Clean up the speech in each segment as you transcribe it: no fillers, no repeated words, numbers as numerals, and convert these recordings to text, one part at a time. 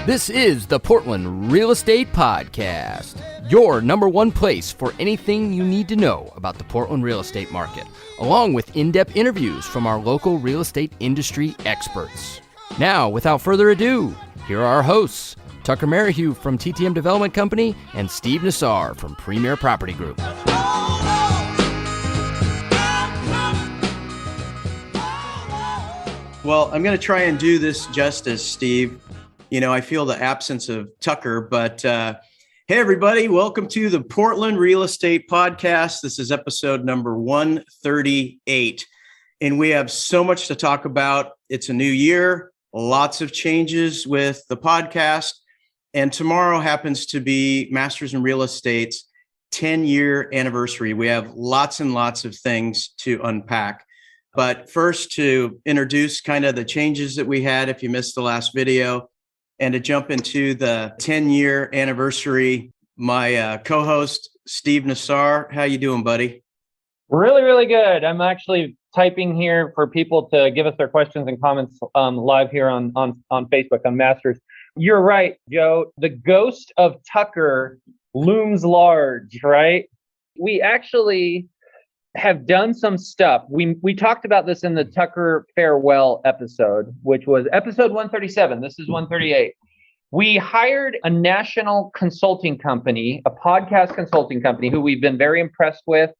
This is the Portland Real Estate Podcast, your number one place for anything you need to know about the Portland real estate market, along with in-depth interviews from our local real estate industry experts. Now, without further ado, here are our hosts, Tucker Merrihew from TTM Development Company and Steve Nassar from Premier Property Group. Well, I'm going to try and do this justice, Steve. You know, I feel the absence of Tucker, but hey, everybody, welcome to the Portland Real Estate Podcast. This is episode number 138, and we have so much to talk about. It's a new year, lots of changes with the podcast, and tomorrow happens to be Masters in Real Estate's 10-year anniversary. We have lots and lots of things to unpack. But first, to introduce kind of the changes that we had, if you missed the last video, and to jump into the 10-year anniversary, my co-host, Steve Nassar. How you doing, buddy? Really, really good. I'm actually typing here for people to give us their questions and comments live here on Facebook on Masters. You're right, Joe. The ghost of Tucker looms large, right? We actually have done some stuff. We talked about this in the Tucker farewell episode, which was episode 137. This is 138. We hired a national consulting company, a podcast consulting company who we've been very impressed with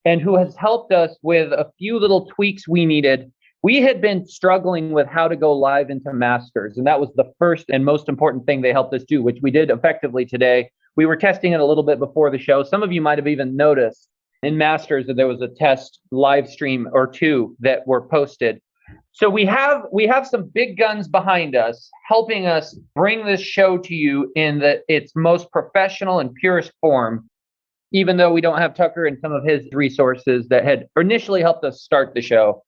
and who has helped us with a few little tweaks we needed. We had been struggling with how to go live into Masters, and that was the first and most important thing they helped us do, which we did effectively today. We were testing it a little bit before the show. Some of you might have even noticed in Masters that there was a test live stream or two that were posted. So we have some big guns behind us helping us bring this show to you in its most professional and purest form, even though we don't have Tucker and some of his resources that had initially helped us start the show.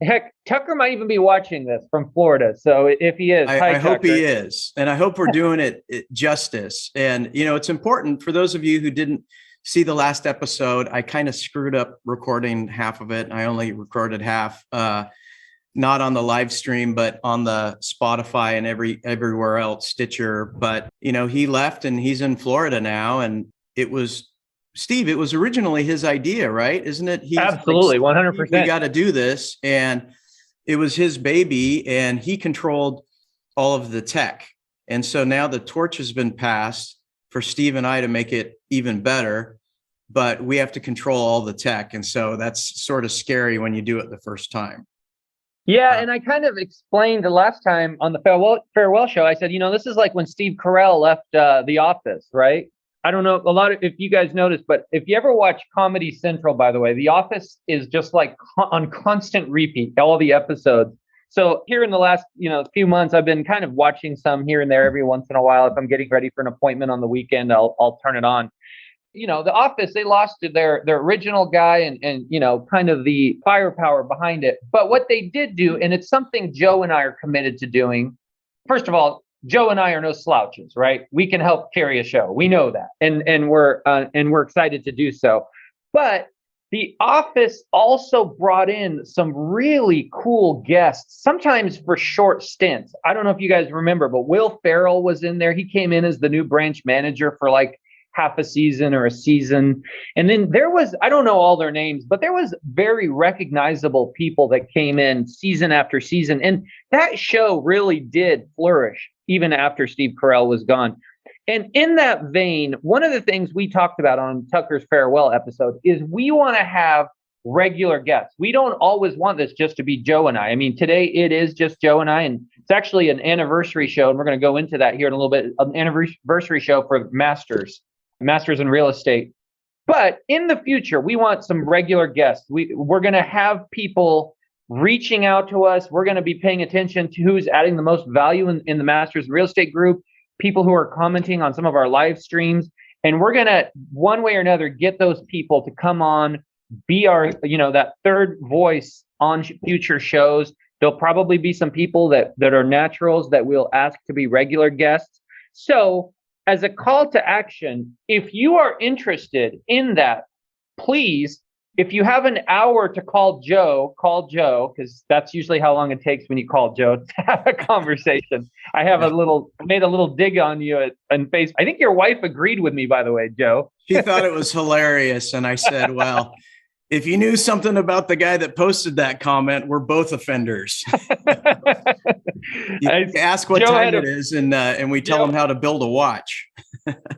Heck, Tucker might even be watching this from Florida. So if he is, I hope he is. And I hope we're doing it justice. And, you know, it's important for those of you who didn't see the last episode. I kind of screwed up recording half of it. I only recorded half, not on the live stream, but on the Spotify and everywhere else, Stitcher. But, you know, he left and he's in Florida now. And it was, Steve, it was originally his idea, right? Isn't it? Absolutely, 100%. We got to do this. And it was his baby and he controlled all of the tech. And so now the torch has been passed for Steve and I to make it even better, but we have to control all the tech. And so that's sort of scary when you do it the first time. Yeah. And I kind of explained the last time on the farewell show, I said, you know, this is like when Steve Carell left The Office, right? I don't know if you guys noticed, but if you ever watch Comedy Central, by the way, The Office is just like on constant repeat, all the episodes. So here in the last, few months, I've been kind of watching some here and there every once in a while. If I'm getting ready for an appointment on the weekend, I'll turn it on. You know, The Office, they lost their original guy and kind of the firepower behind it. But what they did do, and it's something Joe and I are committed to doing. First of all, Joe and I are no slouches, right? We can help carry a show. We know that, and we're excited to do so. But The Office also brought in some really cool guests, sometimes for short stints. I don't know if you guys remember, but Will Ferrell was in there. He came in as the new branch manager for like half a season or a season. And then there was, I don't know all their names, but there was very recognizable people that came in season after season. And that show really did flourish even after Steve Carell was gone. And in that vein, one of the things we talked about on Tucker's farewell episode is we want to have regular guests. We don't always want this just to be Joe and I. I mean, today it is just Joe and I, and it's actually an anniversary show, and we're going to go into that here in a little bit, an anniversary show for Masters in Real Estate. But in the future, we want some regular guests. We're going to have people reaching out to us. We're going to be paying attention to who's adding the most value in the Masters in Real Estate group, people who are commenting on some of our live streams. And we're going to, one way or another, get those people to come on, be our, that third voice on future shows. There'll probably be some people that are naturals that we'll ask to be regular guests. So as a call to action, if you are interested in that, please if you have an hour to call Joe, because that's usually how long it takes when you call Joe to have a conversation. I made a little dig on you on Facebook. I think your wife agreed with me, by the way, Joe. She thought it was hilarious. And I said, well, if you knew something about the guy that posted that comment, we're both offenders. You ask what time it is, and we tell him how to build a watch.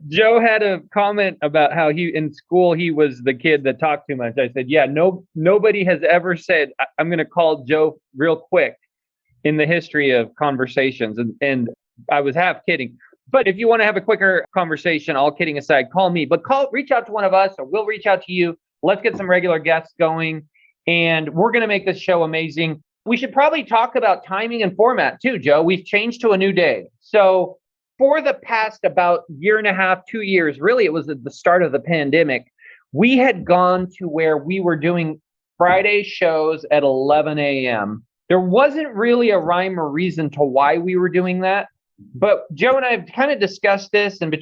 Joe had a comment about how in school he was the kid that talked too much. I said, yeah, nobody has ever said, I'm going to call Joe real quick in the history of conversations. And I was half kidding. But if you want to have a quicker conversation, all kidding aside, call me. But reach out to one of us, or we'll reach out to you. Let's get some regular guests going. And we're going to make this show amazing. We should probably talk about timing and format too, Joe. We've changed to a new day. So for the past about year and a half, 2 years, really, it was at the start of the pandemic, we had gone to where we were doing Friday shows at 11 a.m. There wasn't really a rhyme or reason to why we were doing that. But Joe and I have kind of discussed this, and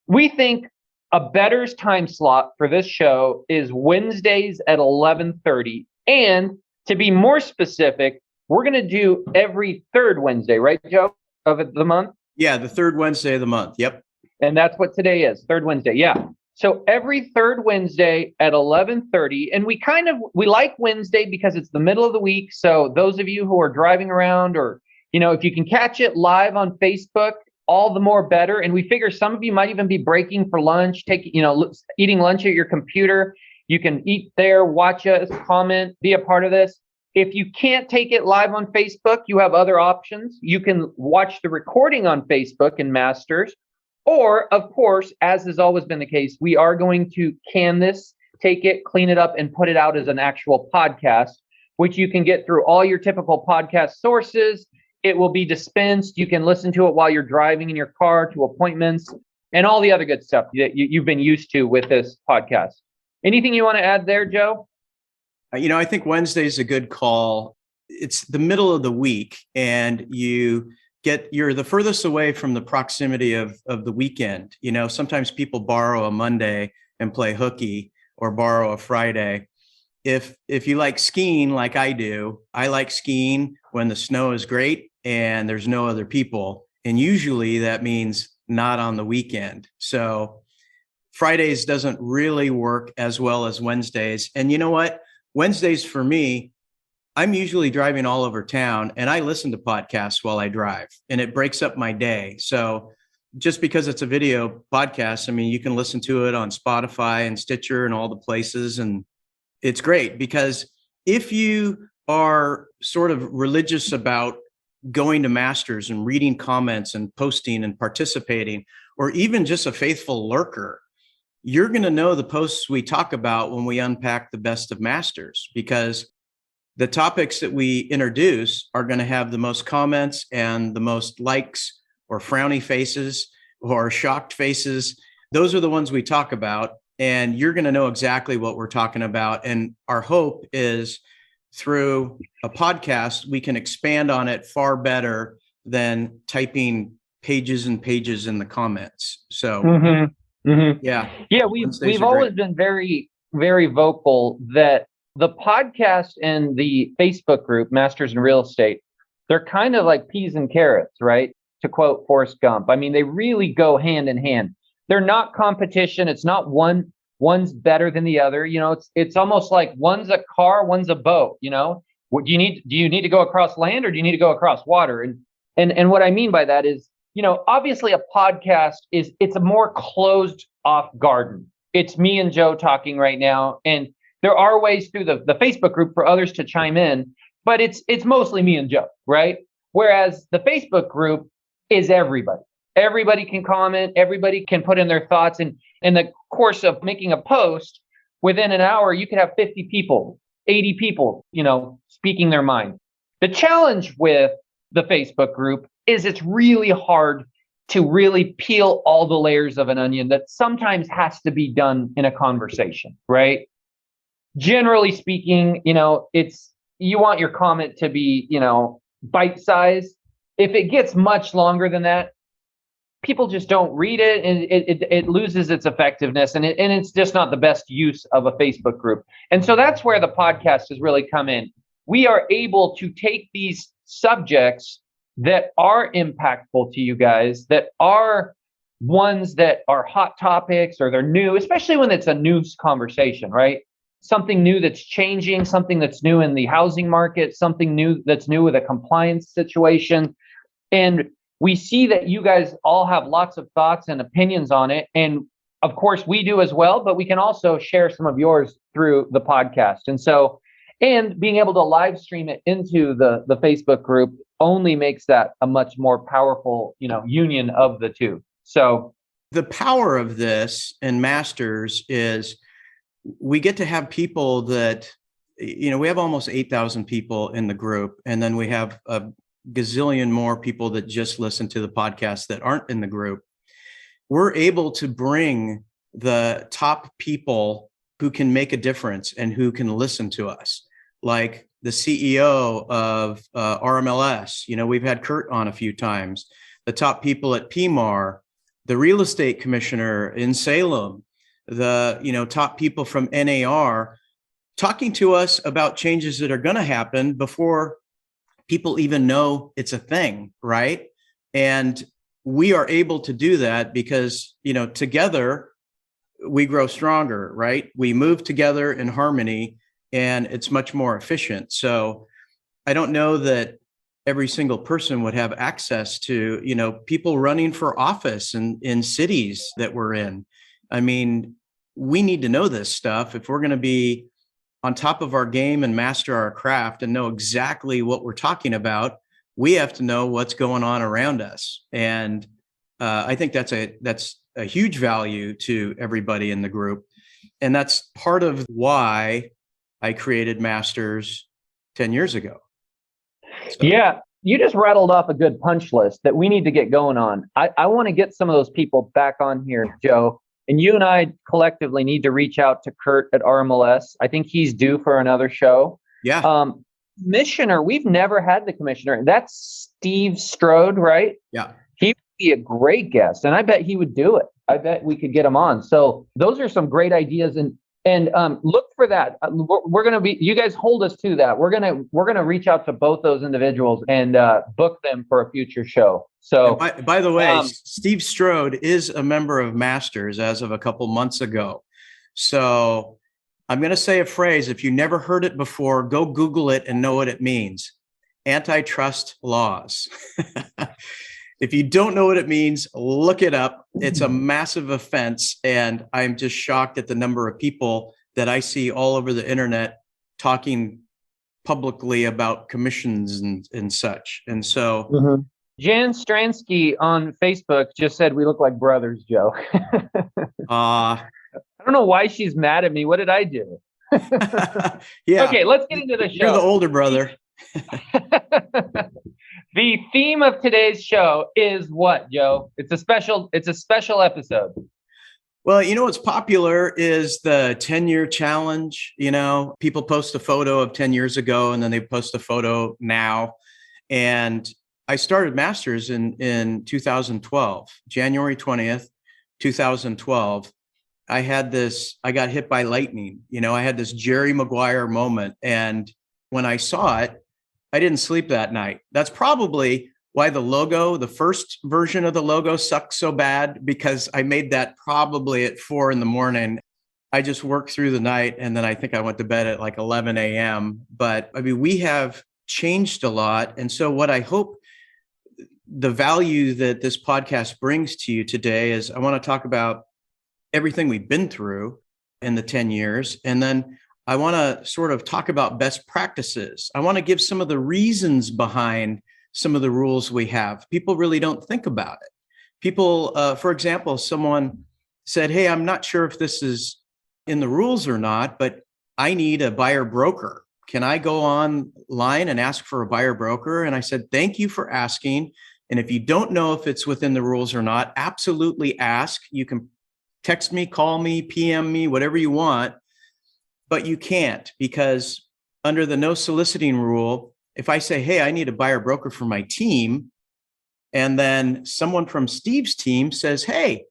we think a better time slot for this show is Wednesdays at 11:30. And to be more specific, we're going to do every third Wednesday, right, Joe, of the month? Yeah, the third Wednesday of the month. Yep. And that's what today is, third Wednesday. Yeah. So every third Wednesday at 11:30. And we like Wednesday because it's the middle of the week. So those of you who are driving around, or, if you can catch it live on Facebook, all the more better. And we figure some of you might even be breaking for lunch, eating lunch at your computer. You can eat there, watch us, comment, be a part of this. If you can't take it live on Facebook, you have other options. You can watch the recording on Facebook in Masters. Or, of course, as has always been the case, we are going to can this, take it, clean it up, and put it out as an actual podcast, which you can get through all your typical podcast sources. It will be dispensed. You can listen to it while you're driving in your car to appointments and all the other good stuff that you've been used to with this podcast. Anything you want to add there, Joe? I think Wednesday is a good call. It's the middle of the week, and you're the furthest away from the proximity of the weekend. Sometimes people borrow a Monday and play hooky, or borrow a Friday. If you like skiing like I do, I like skiing when the snow is great and there's no other people. And usually that means not on the weekend. So Fridays doesn't really work as well as Wednesdays. And you know what? Wednesdays for me, I'm usually driving all over town, and I listen to podcasts while I drive, and it breaks up my day. So just because it's a video podcast, you can listen to it on Spotify and Stitcher and all the places. And it's great because if you are sort of religious about going to Masters and reading comments and posting and participating, or even just a faithful lurker, you're going to know the posts we talk about when we unpack the best of Masters, because the topics that we introduce are going to have the most comments and the most likes, or frowny faces, or shocked faces. Those are the ones we talk about, and you're going to know exactly what we're talking about. And our hope is through a podcast, we can expand on it far better than typing pages and pages in the comments. So, yeah. We've always been very, very vocal that the podcast and the Facebook group, Masters in Real Estate, they're kind of like peas and carrots, right? To quote Forrest Gump. They really go hand in hand. They're not competition. It's not one's better than the other. It's almost like one's a car, one's a boat. What do you need to go across land, or do you need to go across water? And what I mean by that is, obviously a podcast it's a more closed off garden. It's me and Joe talking right now. And there are ways through the Facebook group for others to chime in, but it's mostly me and Joe, right? Whereas the Facebook group is everybody. Everybody can comment. Everybody can put in their thoughts. And in the course of making a post, within an hour, you could have 50 people, 80 people, speaking their mind. The challenge with the Facebook group is it's really hard to really peel all the layers of an onion that sometimes has to be done in a conversation, right? Generally speaking, you want your comment to be, bite-sized. If it gets much longer than that, people just don't read it, and it loses its effectiveness, and it's just not the best use of a Facebook group. And so that's where the podcast has really come in. We are able to take these subjects that are impactful to you guys, that are ones that are hot topics or they're new, especially when it's a news conversation, right? Something new that's changing, something that's new in the housing market, something new that's new with a compliance situation. And we see that you guys all have lots of thoughts and opinions on it. And of course we do as well, but we can also share some of yours through the podcast. And so, and being able to live stream it into the Facebook group only makes that a much more powerful, union of the two. So the power of this and Masters is we get to have people that, we have almost 8,000 people in the group. And then we have a gazillion more people that just listen to the podcast that aren't in the group. We're able to bring the top people who can make a difference and who can listen to us, like the CEO of RMLS. We've had Kurt on a few times, the top people at PMAR, the real estate commissioner in Salem, the top people from NAR, talking to us about changes that are going to happen before people even know it's a thing, right? And we are able to do that because, together we grow stronger, right? We move together in harmony and it's much more efficient. So I don't know that every single person would have access to, people running for office in cities that we're in. I mean, we need to know this stuff if we're going to be on top of our game and master our craft and know exactly what we're talking about. We have to know what's going on around us. And I think that's a huge value to everybody in the group. And that's part of why I created Masters 10 years ago. So. Yeah, you just rattled off a good punch list that we need to get going on. I want to get some of those people back on here, Joe. And you and I collectively need to reach out to Kurt at RMLS. I think he's due for another show. Yeah. Commissioner, we've never had the commissioner. That's Steve Strode, right? Yeah. He would be a great guest, and I bet he would do it. I bet we could get him on. So those are some great ideas, and look for that. We're going to be, you guys hold us to that. We're going to reach out to both those individuals and book them for a future show. So by the way, Steve Strode is a member of Masters as of a couple months ago. So I'm going to say a phrase. If you never heard it before, go Google it and know what it means. Antitrust laws. If you don't know what it means, look it up. It's a massive offense. And I'm just shocked at the number of people that I see all over the internet talking publicly about commissions and such. And so Jan Stransky on Facebook just said we look like brothers, Joe. I don't know why she's mad at me. What did I do? Yeah. Okay, let's get into the show. You're the older brother. The theme of today's show is what, Joe? It's a special episode. Well, what's popular is the 10-year challenge. People post a photo of 10 years ago and then they post a photo now. And I started Masters in 2012, January 20th, 2012. I got hit by lightning. I had this Jerry Maguire moment. And when I saw it, I didn't sleep that night. That's probably why the first version of the logo sucked so bad, because I made that probably at 4 a.m. I just worked through the night. And then I think I went to bed at like 11 a.m. But I mean, we have changed a lot. And so what I hope the value that this podcast brings to you today is I want to talk about everything we've been through in the 10 years. And then I want to sort of talk about best practices. I want to give some of the reasons behind some of the rules we have. People really don't think about it. People, for example, someone said, hey, I'm not sure if this is in the rules or not, but I need a buyer broker. Can I go online and ask for a buyer broker? And I said, thank you for asking. And if you don't know if it's within the rules or not, absolutely ask. You can text me, call me, PM me, whatever you want. But you can't, because under the no soliciting rule, if I say, hey, I need a buyer broker for my team, And then someone from Steve's team says, hey,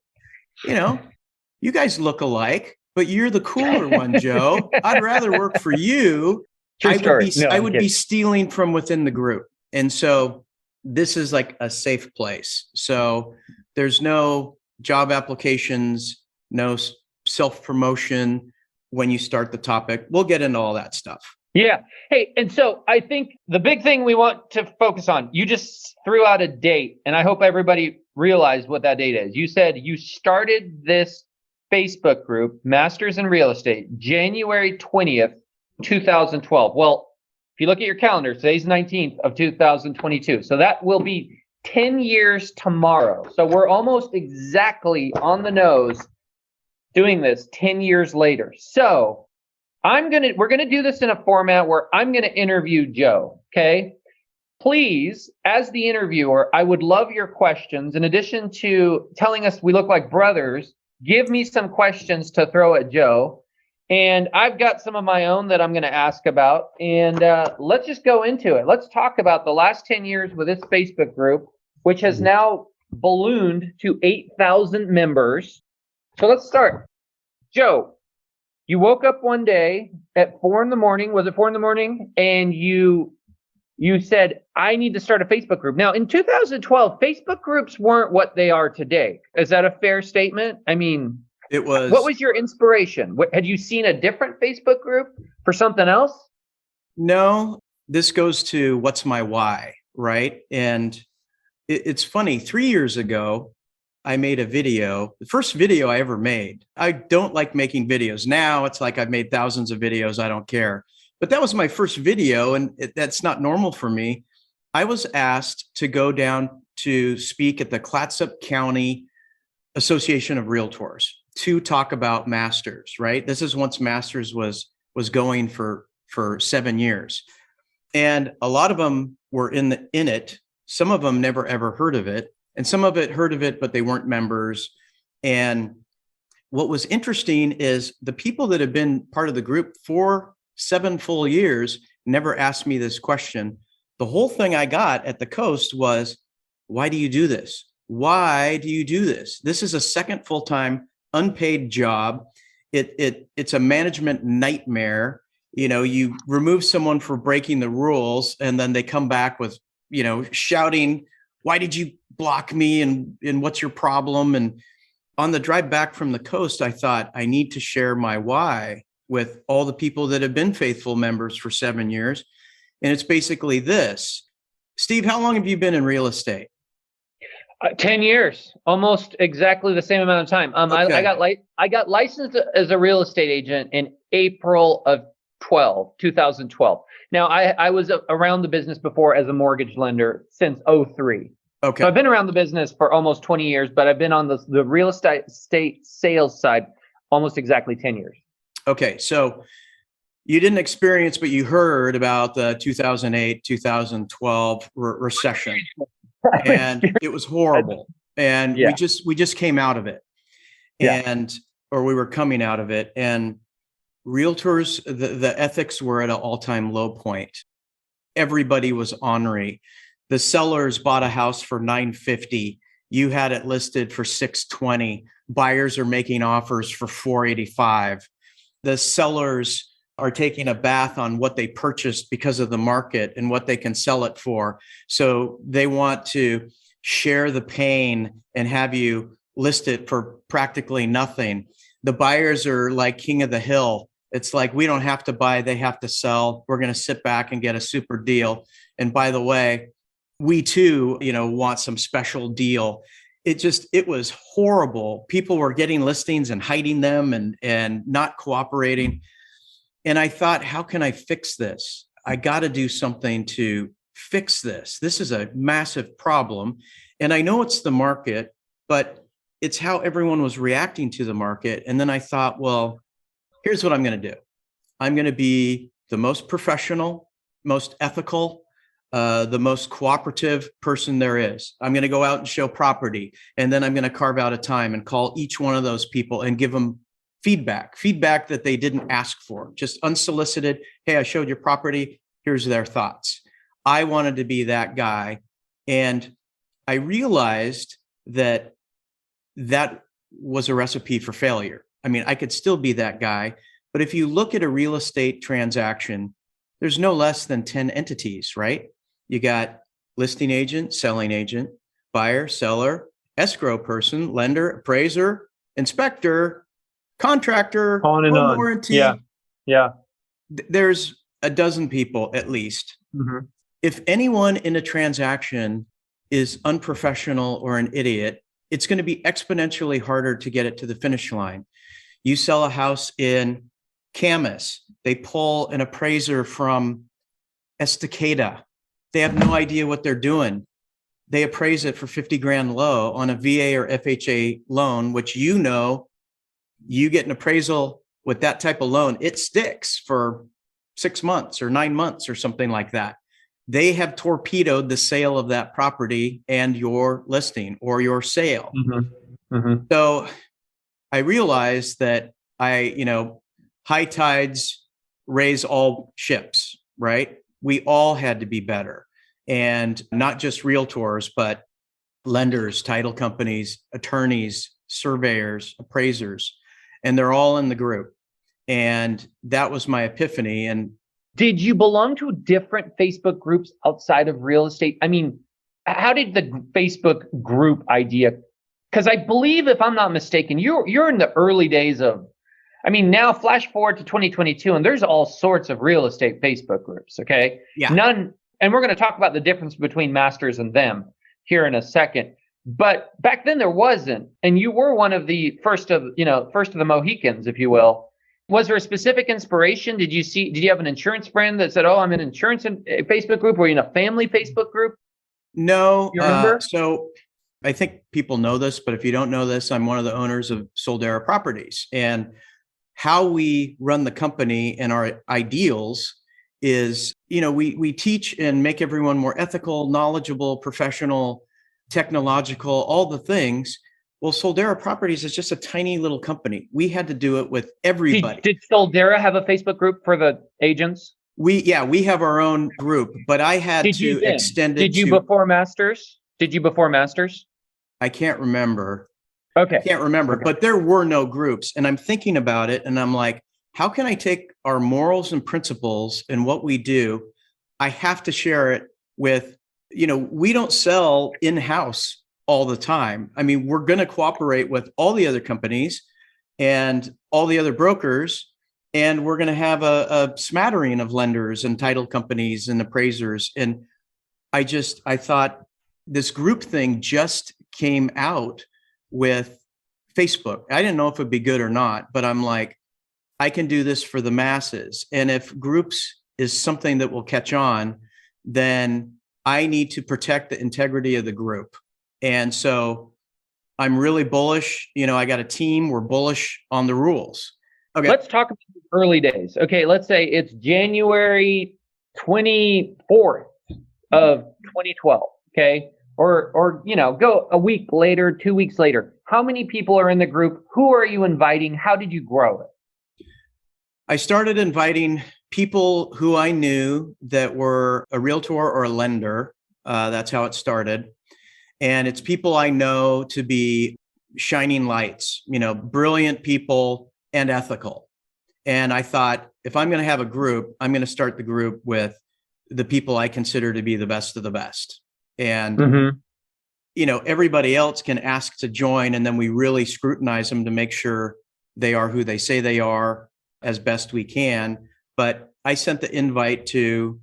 you guys look alike, but you're the cooler one, Joe. I'd rather work for you. True story. I would be stealing from within the group. And so this is like a safe place. So there's no job applications, no self-promotion when you start the topic. We'll get into all that stuff. Yeah. Hey, and so I think the big thing we want to focus on, you just threw out a date, and I hope everybody realized what that date is. You said you started this Facebook group, Masters in Real Estate, January 20th, 2012. Well, if you look at your calendar, today's 19th of 2022. So that will be 10 years tomorrow. So we're almost exactly on the nose doing this 10 years later. So we're going to do this in a format where I'm going to interview Joe. Okay. Please, as the interviewer, I would love your questions. In addition to telling us we look like brothers, give me some questions to throw at Joe. And I've got some of my own that I'm going to ask about. And let's just go into it. Let's talk about the last 10 years with this Facebook group, which has now ballooned to 8,000 members. So let's start. Joe, you woke up one day at 4 a.m. Was it 4 a.m? And you said, I need to start a Facebook group. Now, in 2012, Facebook groups weren't what they are today. Is that a fair statement? I mean, it was. What was your inspiration? Had you seen a different Facebook group for something else? No, this goes to what's my why, right? And it's funny. 3 years ago, I made a video, the first video I ever made. I don't like making videos. Now it's like I've made thousands of videos. I don't care. But that was my first video, and that's not normal for me. I was asked to go down to speak at the Clatsop County Association of Realtors to talk about Masters, right? This is once Masters was going for 7 years. And a lot of them were in it. Some of them never ever heard of it. And some of it heard of it, but they weren't members. And what was interesting is the people that have been part of the group for 7 full years never asked me this question. The whole thing I got at the Coast was, why do you do this? Why do you do this? This is a second full-time unpaid job. It's a management nightmare. You remove someone for breaking the rules, and then they come back with, shouting, why did you block me? And what's your problem? And on the drive back from the Coast, I thought I need to share my why with all the people that have been faithful members for 7 years. And it's basically this. Steve, how long have you been in real estate? 10 years, almost exactly the same amount of time. Okay. I got licensed as a real estate agent in April of 2012. Now, I was around the business before as a mortgage lender since 2003. Okay. So I've been around the business for almost 20 years, but I've been on the real estate sales side almost exactly 10 years. Okay. So you didn't experience, but you heard about the 2008, 2012 recession. And it was horrible. And we just came out of it. Or we were coming out of it. And realtors, the ethics were at an all-time low point. Everybody was ornery. The sellers bought a house for $950. You had it listed for $620. Buyers are making offers for $485. The sellers are taking a bath on what they purchased because of the market and what they can sell it for. So they want to share the pain and have you list it for practically nothing. The buyers are like king of the hill. It's like, we don't have to buy, they have to sell. We're going to sit back and get a super deal. And by the way, we too, want some special deal. It was horrible. People were getting listings and hiding them and not cooperating. And I thought, how can I fix this? I got to do something to fix this. This is a massive problem. And I know it's the market, but it's how everyone was reacting to the market. And then I thought, well, here's what I'm going to do. I'm going to be the most professional, most ethical, the most cooperative person there is. I'm going to go out and show property. And then I'm going to carve out a time and call each one of those people and give them feedback that they didn't ask for, just unsolicited. Hey, I showed your property. Here's their thoughts. I wanted to be that guy. And I realized that that was a recipe for failure. I mean, I could still be that guy, but if you look at a real estate transaction, there's no less than 10 entities, right? You got listing agent, selling agent, buyer, seller, escrow person, lender, appraiser, inspector, contractor, On and home on. warranty. Yeah. There's a dozen people at least. Mm-hmm. If anyone in a transaction is unprofessional or an idiot, it's going to be exponentially harder to get it to the finish line. You sell a house in Camas, they pull an appraiser from Estacada. They have no idea what they're doing. They appraise it for 50 grand low on a VA or FHA loan, which you get an appraisal with that type of loan, it sticks for 6 months or 9 months or something like that. They have torpedoed the sale of that property and your listing or your sale. Mm-hmm. Mm-hmm. So I realized that high tides raise all ships, right? We all had to be better. And not just realtors, but lenders, title companies, attorneys, surveyors, appraisers, and they're all in the group. And that was my epiphany. And did you belong to different Facebook groups outside of real estate? I mean, how did the Facebook group idea? Because I believe, if I'm not mistaken, you're in the early days of, I mean, now flash forward to 2022, and there's all sorts of real estate Facebook groups. Okay, yeah, none, and we're going to talk about the difference between masters and them here in a second. But back then there wasn't, and you were one of the first of the Mohicans, if you will. Was there a specific inspiration? Did you have an insurance friend that said, "Oh, I'm in an insurance Facebook group"? Were you in a family Facebook group? No. You remember? So I think people know this, but if you don't know this, I'm one of the owners of Soldera Properties. And how we run the company and our ideals is, we teach and make everyone more ethical, knowledgeable, professional, technological, all the things. Well, Soldera Properties is just a tiny little company. We had to do it with everybody. Did Soldera have a Facebook group for the agents? We have our own group, but I had to extend it. Did you before Masters? I can't remember. Okay. I can't remember, okay. But there were no groups. And I'm thinking about it and I'm like, how can I take our morals and principles and what we do? I have to share it with, we don't sell in-house all the time. I mean, we're going to cooperate with all the other companies and all the other brokers, and we're going to have a smattering of lenders and title companies and appraisers. And I thought this group thing just came out with Facebook. I didn't know if it'd be good or not, but I'm like, I can do this for the masses. And if groups is something that will catch on, then I need to protect the integrity of the group. And so I'm really bullish. I got a team. We're bullish on the rules. Okay. Let's talk about the early days. Okay. Let's say it's January 24th of 2012. Okay. Or go a week later, 2 weeks later. How many people are in the group? Who are you inviting? How did you grow it? I started inviting people who I knew that were a realtor or a lender. That's how it started. And it's people I know to be shining lights, brilliant people and ethical. And I thought, if I'm going to have a group, I'm going to start the group with the people I consider to be the best of the best. And, everybody else can ask to join. And then we really scrutinize them to make sure they are who they say they are as best we can. But I sent the invite to,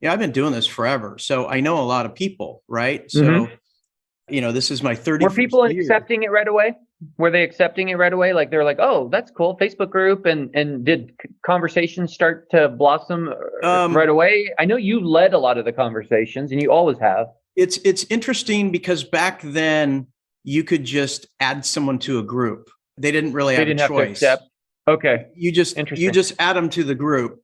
I've been doing this forever. So I know a lot of people, right? So, this is my 30th year. Were people accepting it right away? Were they accepting it right away? Like they're like, oh, that's cool, Facebook group. And did conversations start to blossom right away? I know you led a lot of the conversations and you always have. It's interesting because back then you could just add someone to a group. They didn't really have a choice. To accept. Okay. You just add them to the group,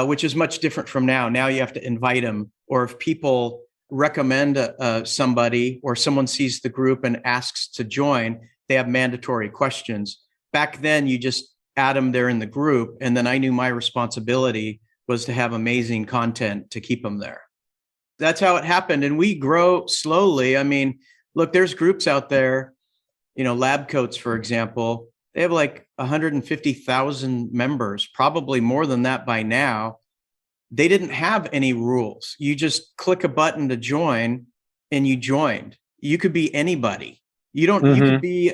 which is much different from now. Now you have to invite them, or if people recommend somebody or someone sees the group and asks to join, they have mandatory questions. Back then, you just add them there in the group. And then I knew my responsibility was to have amazing content to keep them there. That's how it happened. And we grow slowly. I mean, look, there's groups out there, lab coats, for example, they have like 150,000 members, probably more than that by now. They didn't have any rules. You just click a button to join and you joined. You could be anybody. You could be,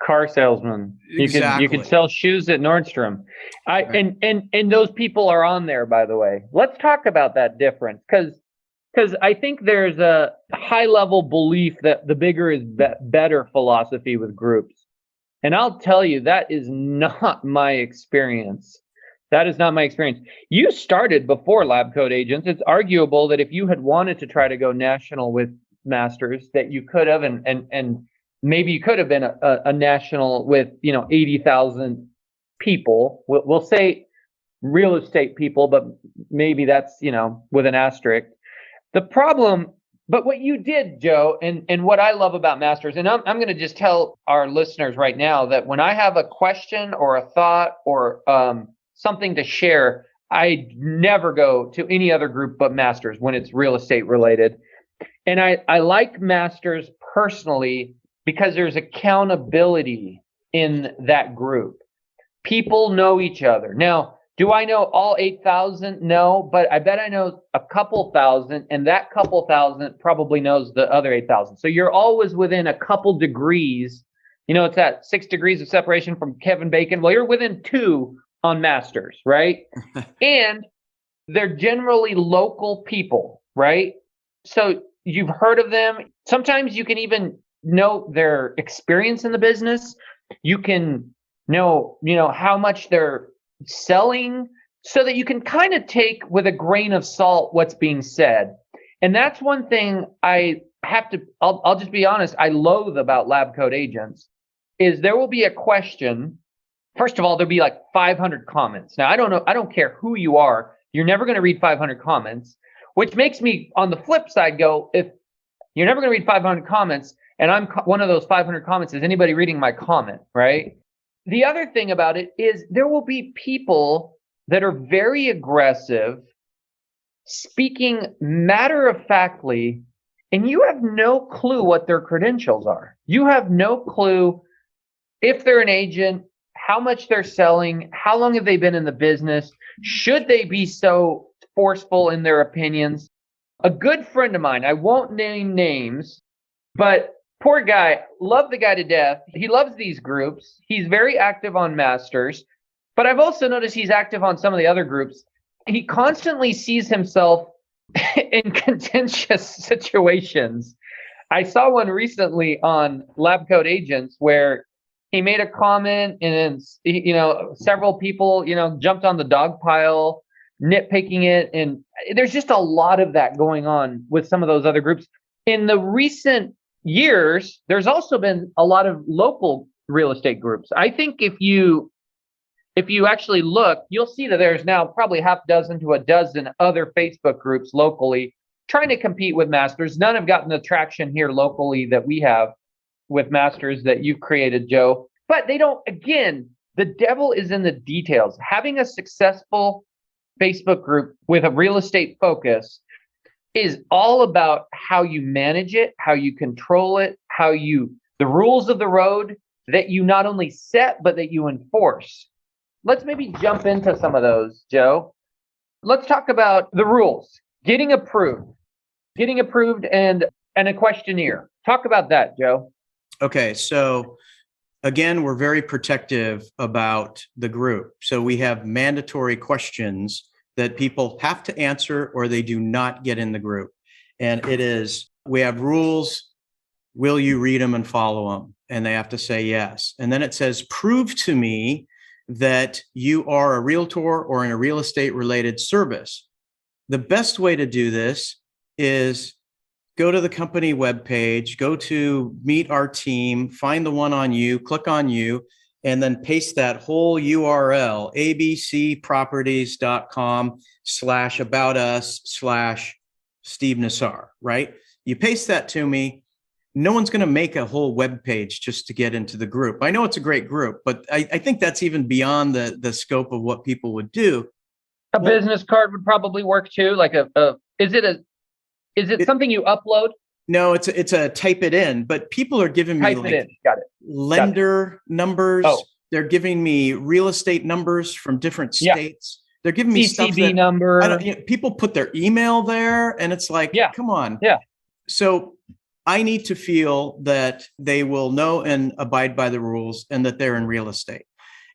car salesman. You could sell shoes at Nordstrom. Right. And those people are on there, by the way. Let's talk about that difference, because I think there's a high level belief that the bigger is better philosophy with groups. And I'll tell you, that is not my experience. That is not my experience. You started before Lab Coat Agents. It's arguable that if you had wanted to try to go national with Masters, that you could have, and maybe you could have been a national with 80,000 people. We'll say real estate people, but maybe that's with an asterisk. The problem, but what you did, Joe, and what I love about Masters, and I'm going to just tell our listeners right now that when I have a question or a thought or something to share, I never go to any other group but Masters when it's real estate related. And I like Masters personally because there's accountability in that group. People know each other. Now, do I know all 8,000? No, but I bet I know a couple thousand, and that couple thousand probably knows the other 8,000. So you're always within a couple degrees. It's that 6 degrees of separation from Kevin Bacon. Well, you're within 2 on Masters, right? And they're generally local people, right? So you've heard of them. Sometimes you can even know their experience in the business. You can know, how much they're selling, so that you can kind of take with a grain of salt what's being said. And that's one thing I'll just be honest, I loathe about Lab Coat Agents is there will be a question. First of all, there'll be like 500 comments. Now, I don't care who you are. You're never going to read 500 comments, which makes me, on the flip side, go, if you're never going to read 500 comments, and I'm one of those 500 comments, is anybody reading my comment, right? The other thing about it is there will be people that are very aggressive, speaking matter-of-factly, and you have no clue what their credentials are. You have no clue if they're an agent, how much they're selling, how long have they been in the business, should they be so forceful in their opinions. A good friend of mine, I won't name names, but poor guy, love the guy to death. He loves these groups. He's very active on Masters, but I've also noticed he's active on some of the other groups. He constantly sees himself in contentious situations. I saw one recently on Lab Coat Agents where he made a comment and then, several people, jumped on the dog pile, nitpicking it. And there's just a lot of that going on with some of those other groups. In the recent years, there's also been a lot of local real estate groups. I think if you actually look, you'll see that there's now probably half dozen to a dozen other Facebook groups locally trying to compete with Masters. None have gotten the traction here locally that we have with Masters that you've created, Joe. But they don't, again, the devil is in the details. Having a successful Facebook group with a real estate focus is all about how you manage it, how you control it, the rules of the road that you not only set, but that you enforce. Let's maybe jump into some of those, Joe. Let's talk about the rules. Getting approved and a questionnaire. Talk about that, Joe. Okay, so again, we're very protective about the group. So we have mandatory questions that people have to answer or they do not get in the group. And we have rules. Will you read them and follow them? And they have to say yes. And then it says, prove to me that you are a realtor or in a real estate related service. The best way to do this is go to the company webpage, go to meet our team, find the one on you, click on you, and then paste that whole URL, abcproperties.com/about-us/Steve Nassar, right? You paste that to me. No one's going to make a whole web page just to get into the group. I know it's a great group, but I think that's even beyond the scope of what people would do. A business card would probably work too. Like is it something you upload? No, it's a type it in, but people are giving me Type it in. Got it. lender numbers. Oh. They're giving me real estate numbers from different states. They're giving me stuff CCB number. People put their email there, and it's like, come on. Yeah. So I need to feel that they will know and abide by the rules and that they're in real estate.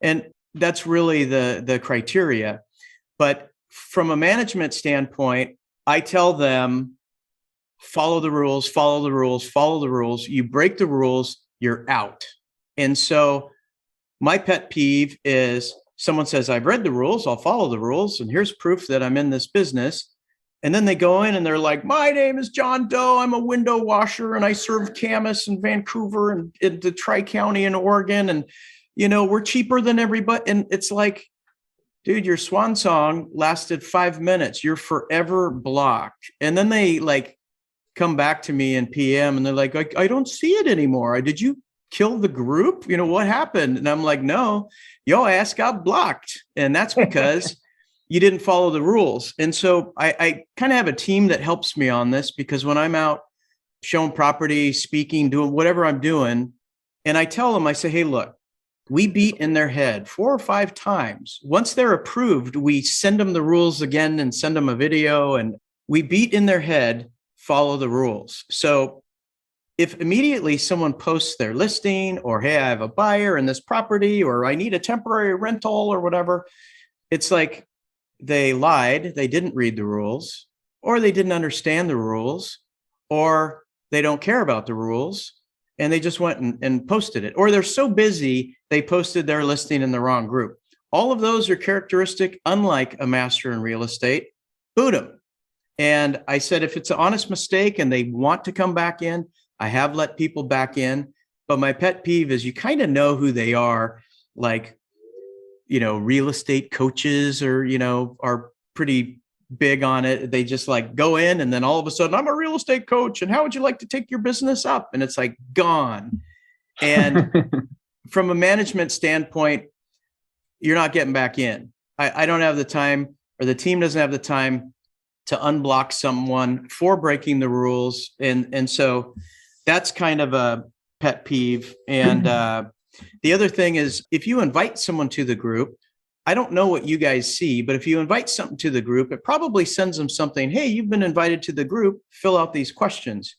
And that's really the criteria. But from a management standpoint, I tell them, follow the rules, follow the rules, follow the rules. You break the rules, you're out. And so my pet peeve is someone says, I've read the rules, I'll follow the rules, and here's proof that I'm in this business. And then they go in and they're like, my name is John Doe. I'm a window washer and I serve Camas in Vancouver and in the Tri-County in Oregon. And, we're cheaper than everybody. And it's like, dude, your swan song lasted 5 minutes. You're forever blocked. And then they come back to me in PM and they're like, I don't see it anymore. Did you kill the group? What happened? And I'm like, no, your ass got blocked. And that's because you didn't follow the rules. And so I kind of have a team that helps me on this, because when I'm out showing property, speaking, doing whatever I'm doing, and I tell them, I say, hey, look, we beat in their head 4 or 5 times. Once they're approved, we send them the rules again and send them a video, and we beat in their head, follow the rules. So if immediately someone posts their listing, or, hey, I have a buyer in this property, or I need a temporary rental or whatever, it's like they lied, they didn't read the rules, or they didn't understand the rules, or they don't care about the rules, and they just went and posted it. Or they're so busy, they posted their listing in the wrong group. All of those are characteristic, unlike a master in real estate. Boot them. And I said, if it's an honest mistake and they want to come back in, I have let people back in. But my pet peeve is you kind of know who they are, like, real estate coaches are pretty big on it. They just go in and then all of a sudden, I'm a real estate coach. And how would you like to take your business up? And it's gone. And from a management standpoint, you're not getting back in. I don't have the time, or the team doesn't have the time to unblock someone for breaking the rules. And so that's kind of a pet peeve. And the other thing is, if you invite someone to the group, I don't know what you guys see, but if you invite something to the group, it probably sends them something. Hey, you've been invited to the group, fill out these questions.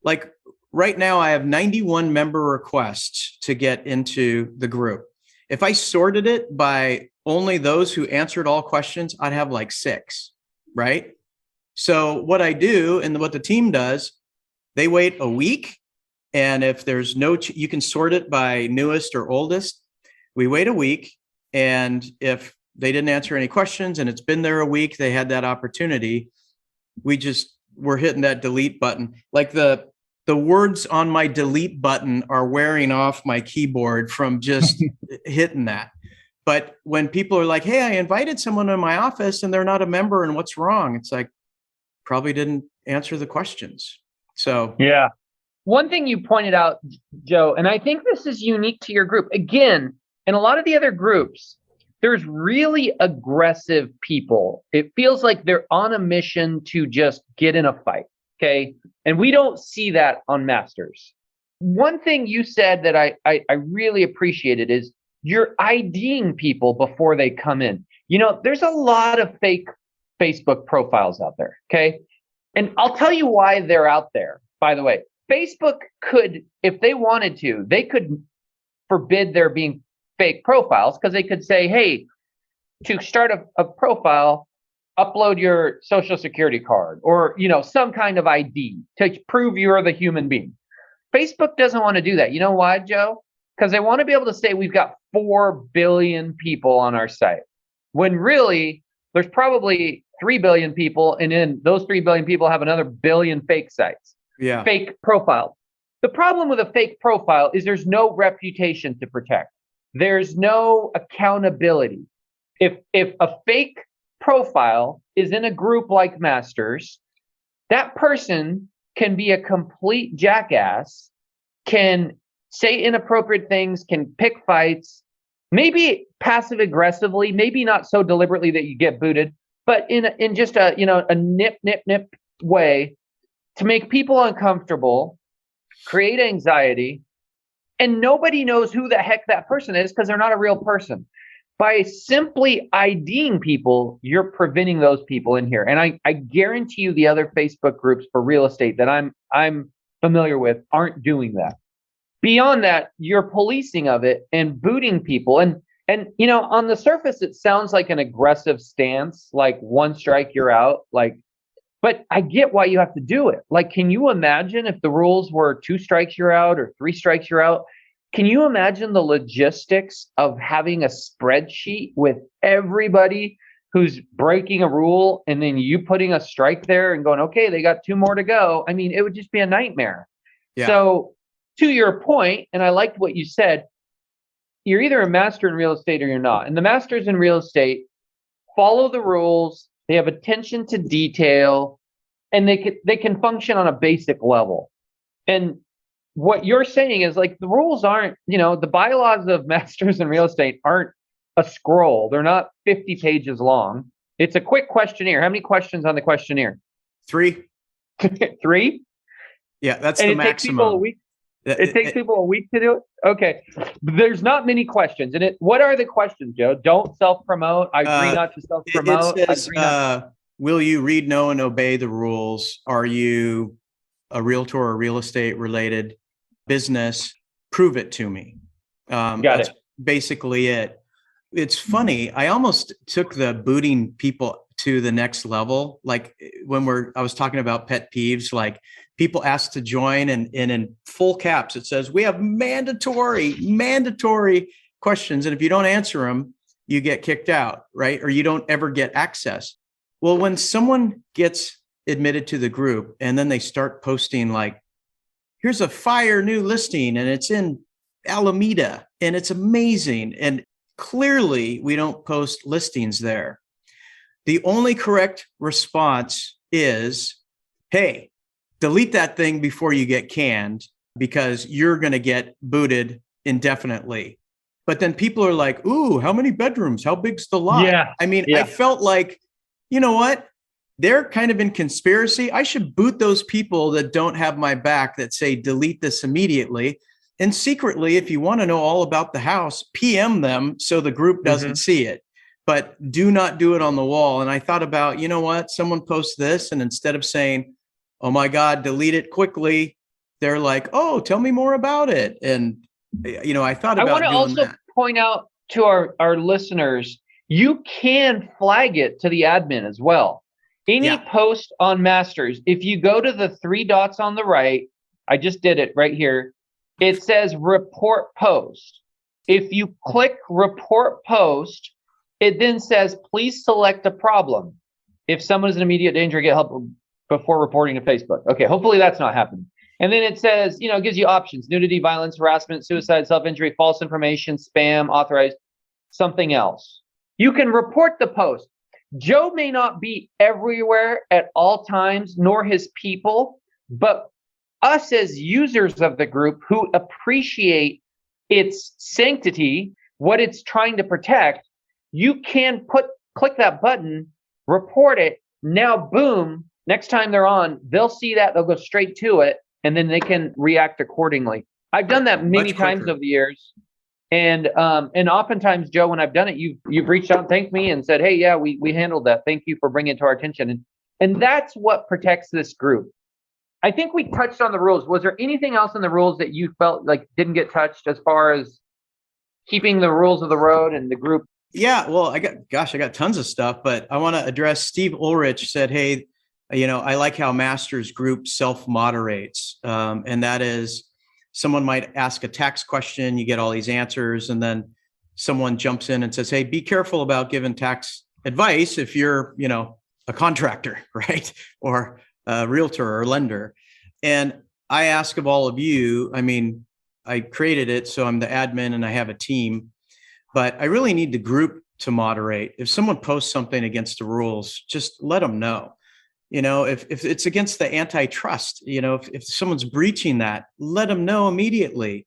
Like right now, I have 91 member requests to get into the group. If I sorted it by only those who answered all questions, I'd have 6, right? So what I do, and what the team does, they wait a week. And if there's you can sort it by newest or oldest. We wait a week. And if they didn't answer any questions and it's been there a week, they had that opportunity, we're hitting that delete button. Like the words on my delete button are wearing off my keyboard from just hitting that. But when people are like, hey, I invited someone in my office and they're not a member, and what's wrong? It's like, probably didn't answer the questions. So yeah. One thing you pointed out, Joe, and I think this is unique to your group. Again, in a lot of the other groups, there's really aggressive people. It feels like they're on a mission to just get in a fight, okay? And we don't see that on Masters. One thing you said that I really appreciated is you're IDing people before they come in. There's a lot of fake Facebook profiles out there, okay? And I'll tell you why they're out there, by the way. Facebook could, if they wanted to, they could forbid there being fake profiles, because they could say, hey, to start a profile, upload your social security card or, some kind of ID to prove you're the human being. Facebook doesn't want to do that. You know why, Joe? Because they want to be able to say we've got 4 billion people on our site, when really there's probably 3 billion people. And then those 3 billion people have another billion fake sites, fake profiles. The problem with a fake profile is there's no reputation to protect. There's no accountability. If a fake profile is in a group like Masters, that person can be a complete jackass, can say inappropriate things, can pick fights, maybe passive aggressively, maybe not so deliberately that you get booted, but in just a nip way to make people uncomfortable, create anxiety, and nobody knows who the heck that person is because they're not a real person. By simply IDing people, you're preventing those people in here. And I guarantee you the other Facebook groups for real estate that I'm familiar with aren't doing that. Beyond that, you're policing of it and booting people. And on the surface, it sounds like an aggressive stance, like one strike, you're out. But I get why you have to do it. Like, can you imagine if the rules were 2 strikes, you're out, or 3 strikes, you're out? Can you imagine the logistics of having a spreadsheet with everybody who's breaking a rule and then you putting a strike there and going, okay, they got 2 more to go? I mean, it would just be a nightmare. Yeah. So to your point, and I liked what you said, you're either a master in real estate or you're not. And the masters in real estate follow the rules. They have attention to detail, and they can function on a basic level. And what you're saying is, like, the rules aren't, the bylaws of masters in real estate aren't a scroll. They're not 50 pages long. It's a quick questionnaire. How many questions on the questionnaire? 3. 3? Yeah, that's the maximum. It takes people a week to do it? Okay. There's not many questions. And what are the questions, Joe? Don't self-promote. I agree not to self-promote. It says, will you read, know, and obey the rules? Are you a realtor or real estate related business? Prove it to me. That's basically it. It's funny. I almost took the booting people to the next level. Like when I was talking about pet peeves, like people asked to join and in full caps, it says, we have mandatory questions. And if you don't answer them, you get kicked out, right? Or you don't ever get access. Well, when someone gets admitted to the group and then they start posting like, here's a fire new listing and it's in Alameda and it's amazing. And clearly we don't post listings there. The only correct response is, hey, delete that thing before you get canned because you're going to get booted indefinitely. But then people are like, ooh, how many bedrooms? How big's the lot? Yeah. I mean, I felt like, you know what? They're kind of in conspiracy. I should boot those people that don't have my back that say, delete this immediately. And secretly, if you want to know all about the house, PM them so the group doesn't see it. But do not do it on the wall. And I thought about, you know what? Someone posts this, and instead of saying, oh my God, delete it quickly, they're like, oh, tell me more about it. And, I thought about I want to also point out to our listeners, you can flag it to the admin as well. Any post on masters, if you go to the 3 dots on the right, I just did it right here. It says report post. If you click report post, it then says, please select a problem. If someone is in immediate danger, get help before reporting to Facebook. Okay, hopefully that's not happening. And then it says, it gives you options: nudity, violence, harassment, suicide, self-injury, false information, spam, authorized, something else. You can report the post. Joe may not be everywhere at all times, nor his people, but us as users of the group who appreciate its sanctity, what it's trying to protect, you can click that button, report it. Now, boom, next time they're on, they'll see that, they'll go straight to it, and then they can react accordingly. I've done that many times over the years. And oftentimes, Joe, when I've done it, you've reached out and thanked me and said, hey, yeah, we handled that. Thank you for bringing it to our attention. And that's what protects this group. I think we touched on the rules. Was there anything else in the rules that you felt like didn't get touched as far as keeping the rules of the road and the group? Yeah, well, I got tons of stuff, but I want to address Steve Ulrich said, hey, I like how Masters Group self-moderates. And that is, someone might ask a tax question, you get all these answers, and then someone jumps in and says, hey, be careful about giving tax advice if you're, a contractor, right? Or a realtor or lender. And I ask of all of you, I created it, so I'm the admin and I have a team, but I really need the group to moderate. If someone posts something against the rules, just let them know. If it's against the antitrust, if someone's breaching that, let them know immediately.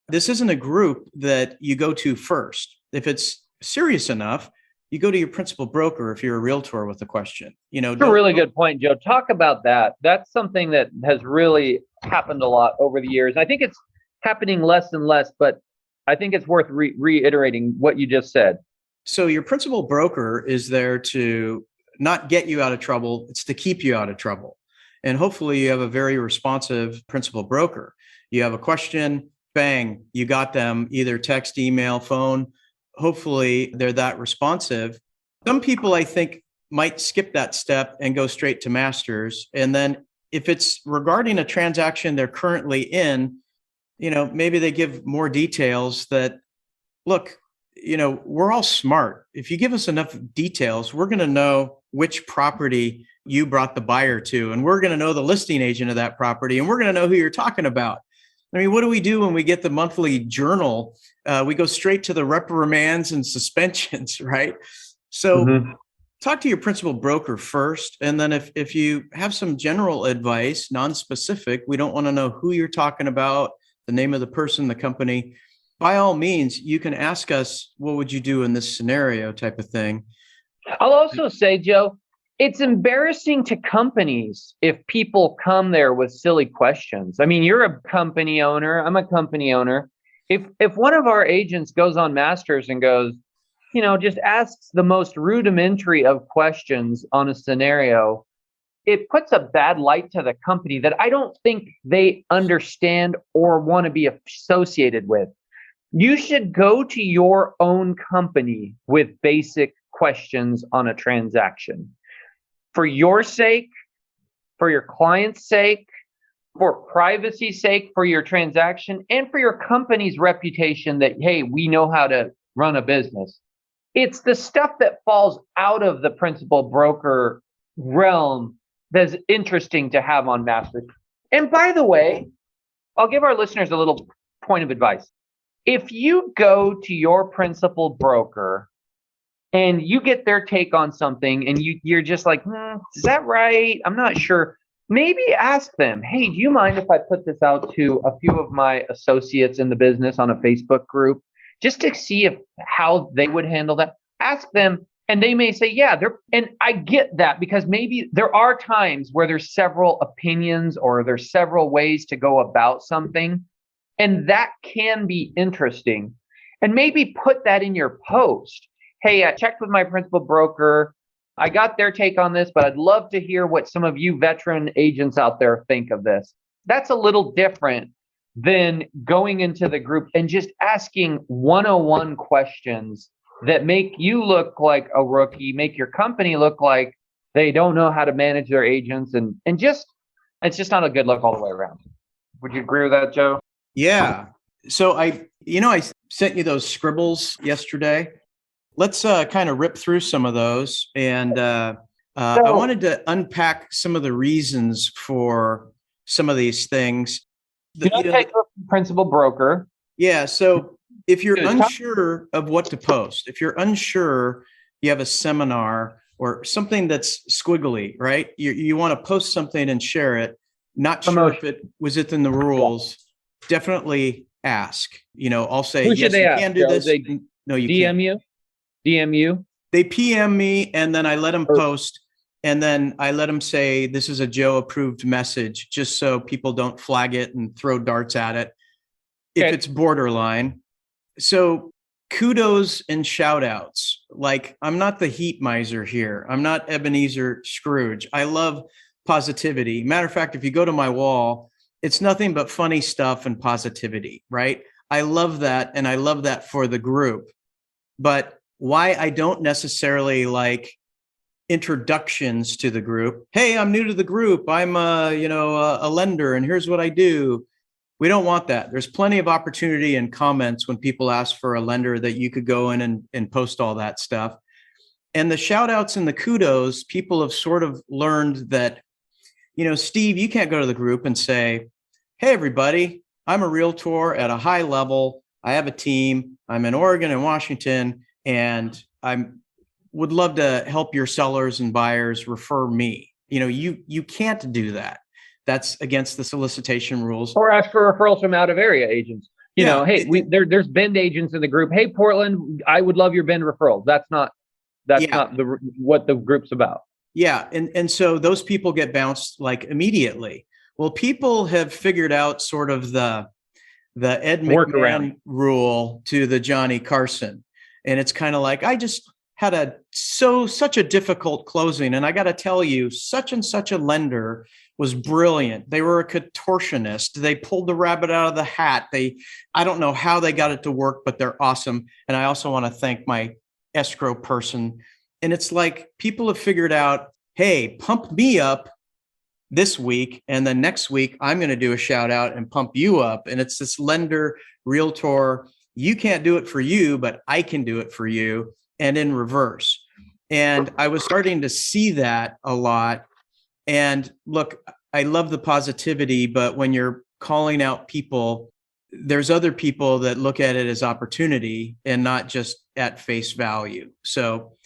This isn't a group that you go to first. If it's serious enough, you go to your principal broker if you're a realtor with a question. That's a really good point, Joe. Talk about that. That's something that has really happened a lot over the years. I think it's happening less and less, but I think it's worth reiterating what you just said. So your principal broker is there to not get you out of trouble. It's to keep you out of trouble. And hopefully you have a very responsive principal broker. You have a question, bang, you got them, either text, email, phone. Hopefully they're that responsive. Some people, I think, might skip that step and go straight to masters. And then if it's regarding a transaction they're currently in, maybe they give more details that, look, we're all smart. If you give us enough details, we're going to know which property you brought the buyer to, and we're going to know the listing agent of that property, and we're going to know who you're talking about. I mean, what do we do when we get the monthly journal? We go straight to the reprimands and suspensions, right? So talk to your principal broker first. And then if you have some general advice, non-specific, we don't want to know who you're talking about, the name of the person, the company. By all means, you can ask us, what would you do in this scenario type of thing. I'll also say, Joe, it's embarrassing to companies if people come there with silly questions. I mean, you're a company owner. I'm a company owner. If one of our agents goes on Masters and goes, just asks the most rudimentary of questions on a scenario, it puts a bad light to the company that I don't think they understand or want to be associated with. You should go to your own company with basic questions on a transaction. For your sake, for your client's sake, for privacy's sake, for your transaction, and for your company's reputation that, hey, we know how to run a business. It's the stuff that falls out of the principal broker realm that's interesting to have on Masters. And by the way, I'll give our listeners a little point of advice. If you go to your principal broker and you get their take on something and you're just like, is that right? I'm not sure. Maybe ask them, hey, do you mind if I put this out to a few of my associates in the business on a Facebook group just to see how they would handle that? Ask them, and they may say, yeah. And I get that, because maybe there are times where there's several opinions or there's several ways to go about something, and that can be interesting. And maybe put that in your post. Hey, I checked with my principal broker. I got their take on this, but I'd love to hear what some of you veteran agents out there think of this. That's a little different than going into the group and just asking 101 questions that make you look like a rookie, make your company look like they don't know how to manage their agents, and it's just not a good look all the way around. Would you agree with that, Joe? Yeah. So I sent you those scribbles yesterday. Let's kind of rip through some of those. And I wanted to unpack some of the reasons for some of these things. Do not take a principal broker. Yeah. So if you're unsure of what to post, if you're unsure, you have a seminar or something that's squiggly, right? You want to post something and share it. Not sure if it was within the rules. Definitely ask. I'll say, yes, you can do this. No, you can't. DM you? They PM me, and then I let them post, and then I let them say, this is a Joe approved message, just so people don't flag it and throw darts at it if it's borderline. So kudos and shout outs. Like, I'm not the heat miser here. I'm not Ebenezer Scrooge. I love positivity. Matter of fact, if you go to my wall, it's nothing but funny stuff and positivity, right? I love that. And I love that for the group. But why I don't necessarily like introductions to the group. Hey, I'm new to the group. I'm a lender, and here's what I do. We don't want that. There's plenty of opportunity in comments when people ask for a lender that you could go in and post all that stuff. And the shout outs and the kudos, people have sort of learned that, Steve, you can't go to the group and say, hey, everybody, I'm a realtor at a high level. I have a team. I'm in Oregon and Washington, and I would love to help your sellers and buyers refer me. You can't do that. That's against the solicitation rules. Or ask for referrals from out of area agents. Hey, there's Bend agents in the group. Hey, Portland, I would love your Bend referrals. That's not what the group's about. Yeah. And so those people get bounced like immediately. Well, people have figured out sort of the Ed McMahon rule to the Johnny Carson. And it's kind of like, I just had such a difficult closing. And I got to tell you, such and such a lender was brilliant. They were a contortionist. They pulled the rabbit out of the hat. I don't know how they got it to work, but they're awesome. And I also want to thank my escrow person. And it's like people have figured out, hey, pump me up this week. And then next week, I'm going to do a shout out and pump you up. And it's this lender, realtor, you can't do it for you, but I can do it for you. And in reverse. And I was starting to see that a lot. And look, I love the positivity, but when you're calling out people, there's other people that look at it as opportunity and not just at face value. So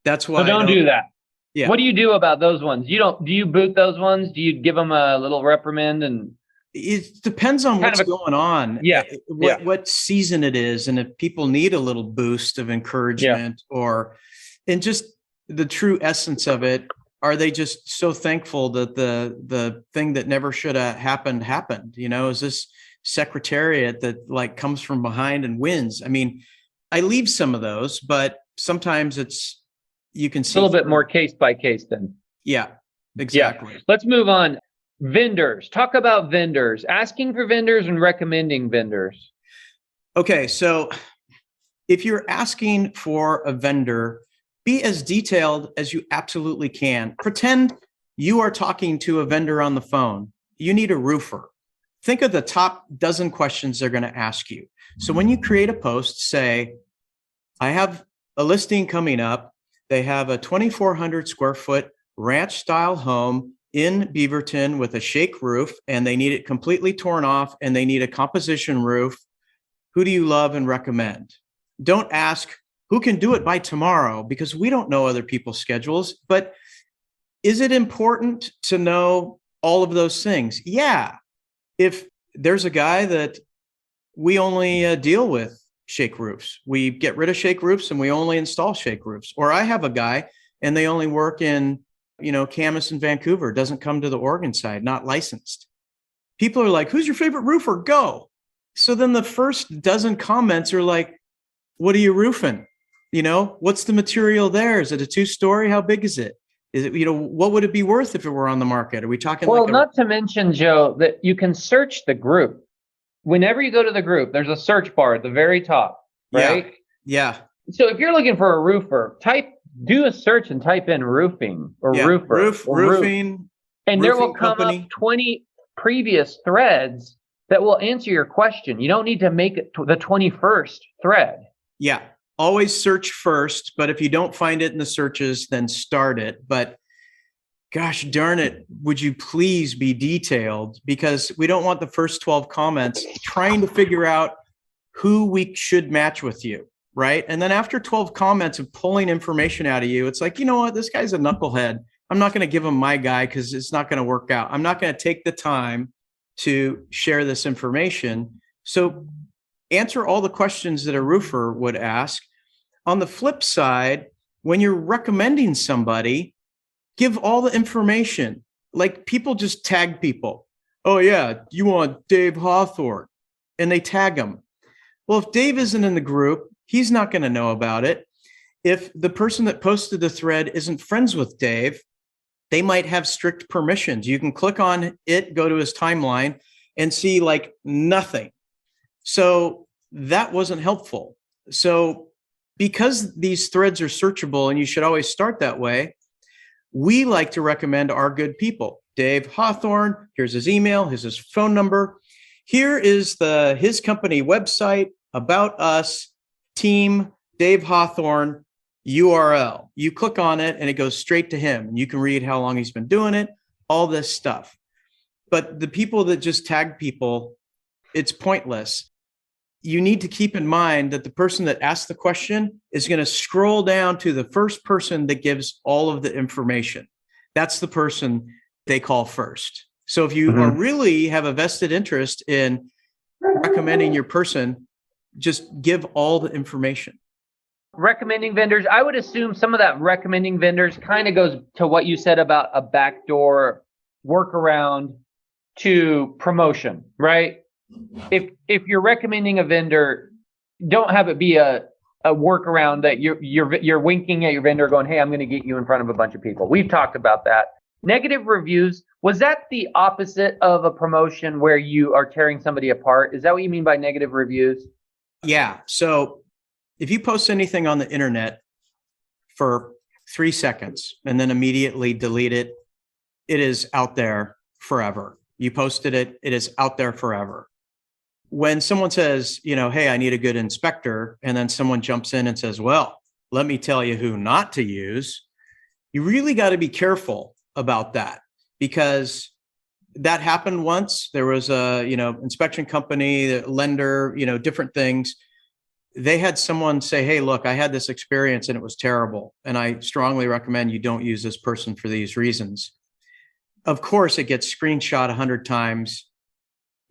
that's why. So don't do that. Yeah. What do you do about those ones? Do you boot those ones? Do you give them a little reprimand? And it depends on what's going on. Yeah. What season it is. And if people need a little boost of encouragement and just the true essence of it, are they just so thankful that the thing that never should have happened? Is this secretariat that like comes from behind and wins? I mean, I leave some of those, but sometimes you can see a little bit more case by case then. Yeah, exactly. Yeah. Let's move on. Vendors. Talk about vendors, asking for vendors and recommending vendors. Okay. So if you're asking for a vendor, be as detailed as you absolutely can. Pretend you are talking to a vendor on the phone. You need a roofer. Think of the top dozen questions they're going to ask you. So when you create a post, say, I have a listing coming up. They have a 2,400 square foot ranch style home in Beaverton with a shake roof, and they need it completely torn off, and they need a composition roof. Who do you love and recommend? Don't ask who can do it by tomorrow, because we don't know other people's schedules. But is it important to know all of those things? Yeah. If there's a guy that we only deal with shake roofs, we get rid of shake roofs and we only install shake roofs. Or I have a guy and they only work in, Camas and Vancouver, doesn't come to the Oregon side, not licensed. People are like, who's your favorite roofer? Go. So then the first dozen comments are like, what are you roofing? What's the material there? Is it a 2-story? How big is it? Is it, what would it be worth if it were on the market? Are we talking not to mention, Joe, that you can search the group. Whenever you go to the group, there's a search bar at the very top, right? Yeah. So if you're looking for a roofer, do a search and type in roofing or roofer. Roofing. And there will come up 20 previous threads that will answer your question. You don't need to make it the 21st thread. Yeah. Always search first, but if you don't find it in the searches, then start it. But gosh darn it, would you please be detailed? Because we don't want the first 12 comments trying to figure out who we should match with you, right? And then after 12 comments of pulling information out of you, it's like, you know what, this guy's a knucklehead. I'm not going to give him my guy because it's not going to work out. I'm not going to take the time to share this information. So answer all the questions that a roofer would ask. On the flip side, when you're recommending somebody, give all the information. Like people just tag people. Oh yeah, you want Dave Hawthorne, and they tag him. Well, if Dave isn't in the group, he's not going to know about it. If the person that posted the thread isn't friends with Dave, they might have strict permissions. You can click on it, go to his timeline, and see like nothing. So that wasn't helpful. So because these threads are searchable and you should always start that way, we like to recommend our good people. Dave Hawthorne, here's his email, here's his phone number. Here is his company website, about us, team, Dave Hawthorne, URL. You click on it and it goes straight to him. You can read how long he's been doing it, all this stuff. But the people that just tag people, it's pointless. You need to keep in mind that the person that asked the question is going to scroll down to the first person that gives all of the information. That's the person they call first. So if you are really have a vested interest in recommending your person, just give all the information. Recommending vendors, I would assume some of that recommending vendors kind of goes to what you said about a backdoor workaround to promotion, right? If you're recommending a vendor, don't have it be a workaround that you're winking at your vendor going, hey, I'm going to get you in front of a bunch of people. We've talked about that. Negative reviews, was that the opposite of a promotion where you are tearing somebody apart? Is that what you mean by negative reviews? Yeah. So if you post anything on the internet for 3 seconds and then immediately delete it, it is out there forever. You posted it, it is out there forever. When someone says, hey, I need a good inspector, and then someone jumps in and says, well, let me tell you who not to use, you really got to be careful about that, because that happened once. There was a, inspection company, a lender, different things. They had someone say, hey, look, I had this experience and it was terrible, and I strongly recommend you don't use this person for these reasons. Of course, it gets screenshot 100 times,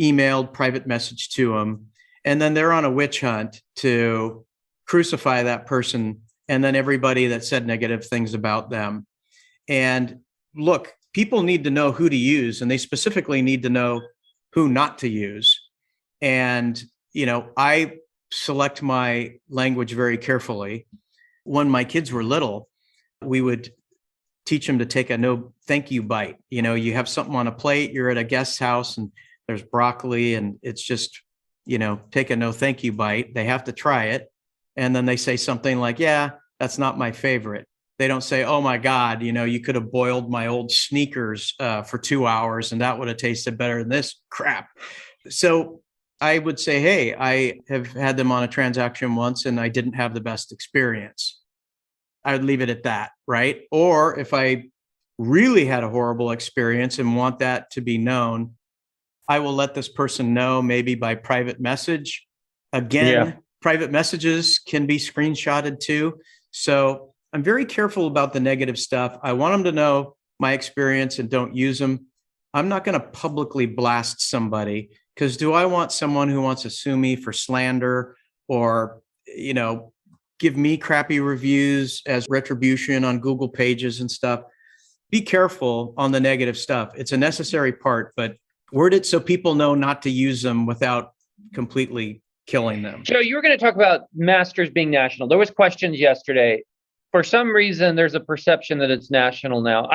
emailed, private message to them, and then they're on a witch hunt to crucify that person and then everybody that said negative things about them. And look, people need to know who to use, and they specifically need to know who not to use. And, I select my language very carefully. When my kids were little, we would teach them to take a no thank you bite. You have something on a plate, you're at a guest's house and there's broccoli, and it's just, take a no thank you bite. They have to try it. And then they say something like, yeah, that's not my favorite. They don't say, oh my God, you could have boiled my old sneakers for 2 hours and that would have tasted better than this crap. So I would say, hey, I have had them on a transaction once and I didn't have the best experience. I would leave it at that, right? Or if I really had a horrible experience and want that to be known, I will let this person know, maybe by private message. Again, private messages can be screenshotted too. So I'm very careful about the negative stuff. I want them to know my experience and don't use them. I'm not going to publicly blast somebody, because do I want someone who wants to sue me for slander or, give me crappy reviews as retribution on Google pages and stuff? Be careful on the negative stuff. It's a necessary part, but word it so people know not to use them without completely killing them. Joe, you were going to talk about masters being national. There was questions yesterday. For some reason, there's a perception that it's national now.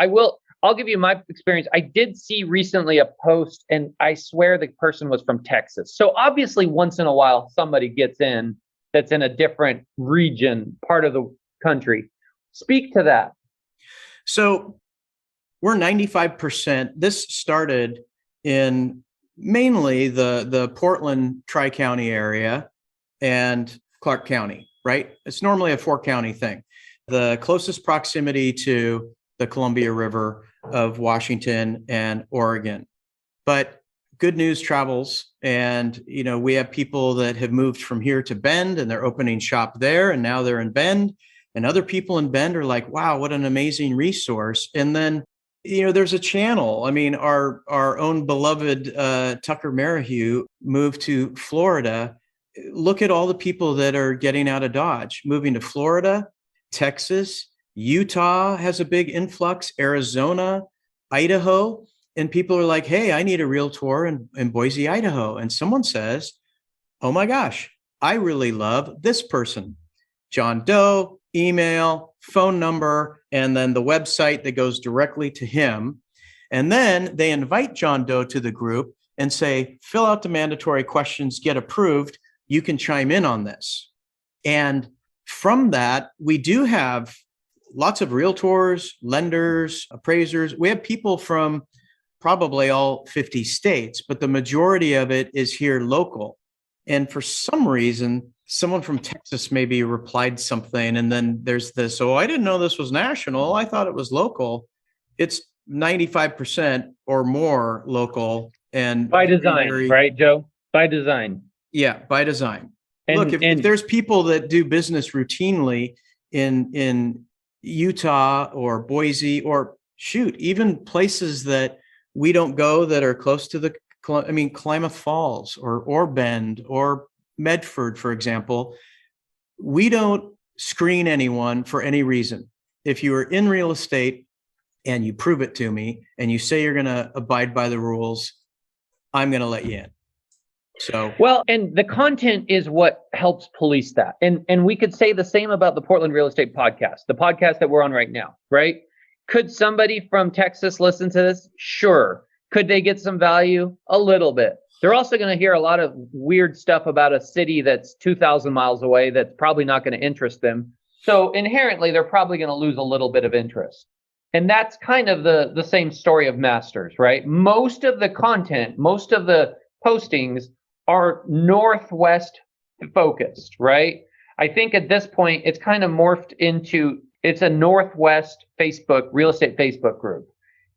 I'll give you my experience. I did see recently a post, and I swear the person was from Texas. So obviously, once in a while, somebody gets in that's in a different region, part of the country. Speak to that. So we're 95%. This started in mainly the Portland Tri-County area and Clark County, right? It's normally a 4-county thing. The closest proximity to the Columbia River of Washington and Oregon. But good news travels. And, we have people that have moved from here to Bend and they're opening shop there. And now they're in Bend, and other people in Bend are like, wow, what an amazing resource. And then, there's a channel. I mean, our own beloved Tucker Merrihew moved to Florida. Look at all the people that are getting out of Dodge, moving to Florida, Texas, Utah has a big influx, Arizona, Idaho. And people are like, hey, I need a realtor in Boise, Idaho. And someone says, oh my gosh, I really love this person. John Doe, email, phone number, and then the website that goes directly to him. And then they invite John Doe to the group and say, fill out the mandatory questions, get approved. You can chime in on this. And from that, we do have lots of realtors, lenders, appraisers. We have people from probably all 50 states, but the majority of it is here local. And for some reason, someone from Texas maybe replied something, and then there's this, oh, I didn't know this was national. I thought it was local. It's 95% or more local. And by design, right, Joe? By design. Yeah, by design. And, look, if there's people that do business routinely in Utah or Boise, or shoot, even places that we don't go that are close to the Klamath Falls or Bend or Medford, for example, we don't screen anyone for any reason. If you are in real estate and you prove it to me and you say you're going to abide by the rules, I'm going to let you in. So, well, and the content is what helps police that. And we could say the same about the Portland Real Estate Podcast, the podcast that we're on right now, right? Could somebody from Texas listen to this? Sure. Could they get some value? A little bit. They're also going to hear a lot of weird stuff about a city that's 2,000 miles away that's probably not going to interest them. So inherently, they're probably going to lose a little bit of interest. And that's kind of the same story of Masters, right? Most of the content, most of the postings are Northwest focused, right? I think at this point, it's kind of morphed into, it's a Northwest Facebook, real estate Facebook group.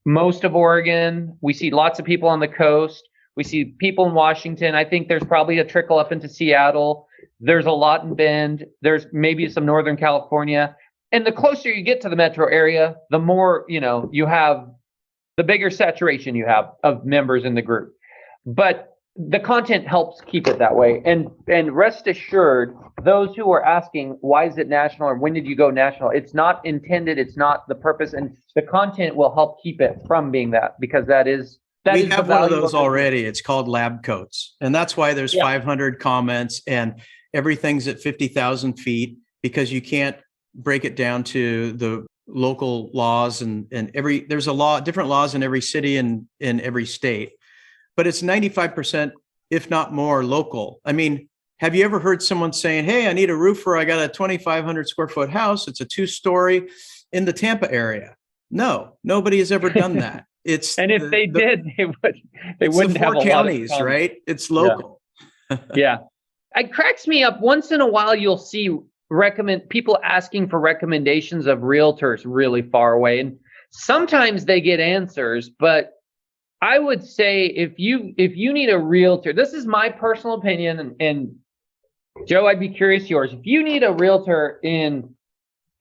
Most of Oregon, we see lots of people on the coast. We see people in Washington. I think there's probably a trickle up into Seattle. There's a lot in Bend. There's maybe some Northern California. And the closer you get to the metro area, the more, you have, the bigger saturation you have of members in the group. But the content helps keep it that way. And rest assured, those who are asking, why is it national or when did you go national? It's not intended. It's not the purpose. And the content will help keep it from being that, because we have one of those already. It's called lab coats. And that's why there's 500 comments and everything's at 50,000 feet, because you can't break it down to the local laws and there's different laws in every city and in every state. But it's 95%, if not more, local. I mean, have you ever heard someone saying, hey, I need a roofer. I got a 2,500 square foot house. It's a 2-story in the Tampa area. No, nobody has ever done that. And if they did, they wouldn't have a lot of counties, right? It's local. Yeah. It cracks me up. Once in a while, you'll see people asking for recommendations of realtors really far away. And sometimes they get answers, but I would say if you need a realtor, this is my personal opinion, and Joe, I'd be curious yours. If you need a realtor in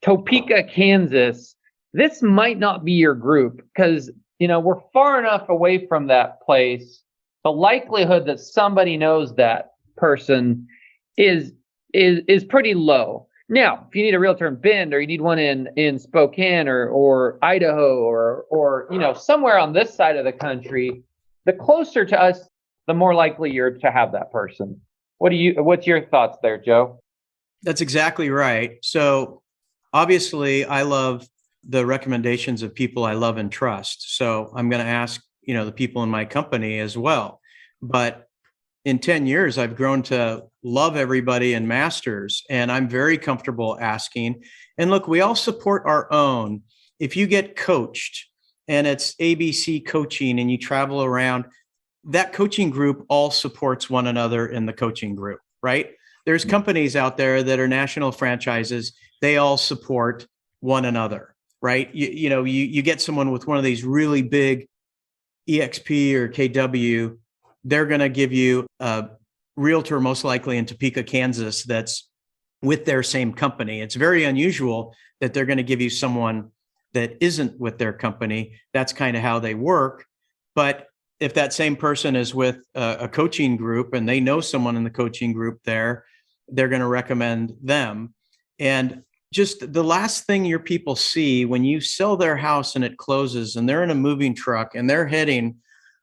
Topeka, Kansas, this might not be your group, because we're far enough away from that place. The likelihood that somebody knows that person is pretty low. Now, if you need a realtor in Bend, or you need one in Spokane or Idaho or somewhere on this side of the country, the closer to us, the more likely you're to have that person. What's your thoughts there, Joe? That's exactly right. So obviously I love the recommendations of people I love and trust. So I'm going to ask, the people in my company as well. But in 10 years, I've grown to love everybody in Masters, and I'm very comfortable asking. And look, we all support our own. If you get coached and it's ABC coaching and you travel around, that coaching group all supports one another in the coaching group, right? There's companies out there that are national franchises. They all support one another, right? You get someone with one of these really big EXP or KW, they're going to give you a realtor most likely in Topeka, Kansas, that's with their same company. It's very unusual that they're going to give you someone that isn't with their company. That's kind of how they work. But if that same person is with a coaching group and they know someone in the coaching group there, they're going to recommend them. And just the last thing your people see when you sell their house and it closes and they're in a moving truck and they're heading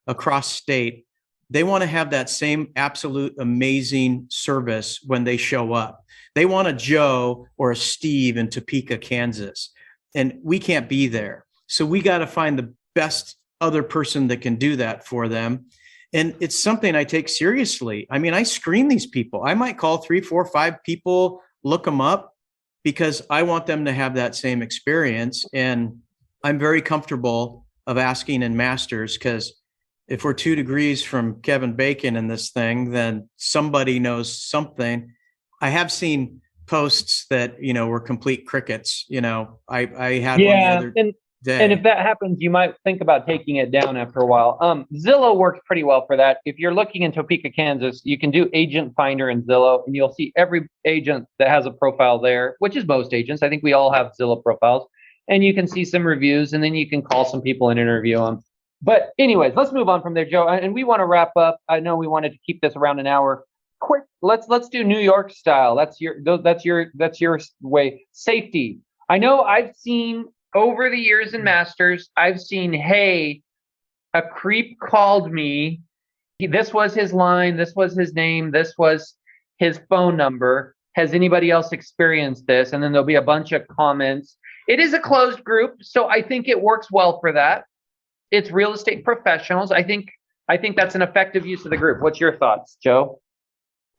across state, they want to have that same absolute amazing service when they show up. They want a Joe or a Steve in Topeka, Kansas, and we can't be there. So we got to find the best other person that can do that for them. And it's something I take seriously. I mean, I screen these people. I might call 3, 4, 5 people, look them up, because I want them to have that same experience. And I'm very comfortable of asking in Masters, because if we're 2 degrees from Kevin Bacon in this thing, then somebody knows something. I have seen posts that, were complete crickets. I had one the other day. And if that happens, you might think about taking it down after a while. Zillow works pretty well for that. If you're looking in Topeka, Kansas, you can do Agent Finder in Zillow, and you'll see every agent that has a profile there, which is most agents. I think we all have Zillow profiles. And you can see some reviews, and then you can call some people and interview them. But anyways, let's move on from there, Joe. And we want to wrap up. I know we wanted to keep this around an hour. Quick, let's do New York style. That's your way. Safety. I know I've seen over the years in Masters, I've seen, hey, a creep called me. This was his line. This was his name. This was his phone number. Has anybody else experienced this? And then there'll be a bunch of comments. It is a closed group, so I think it works well for that. It's real estate professionals. I think that's an effective use of the group. What's your thoughts, Joe?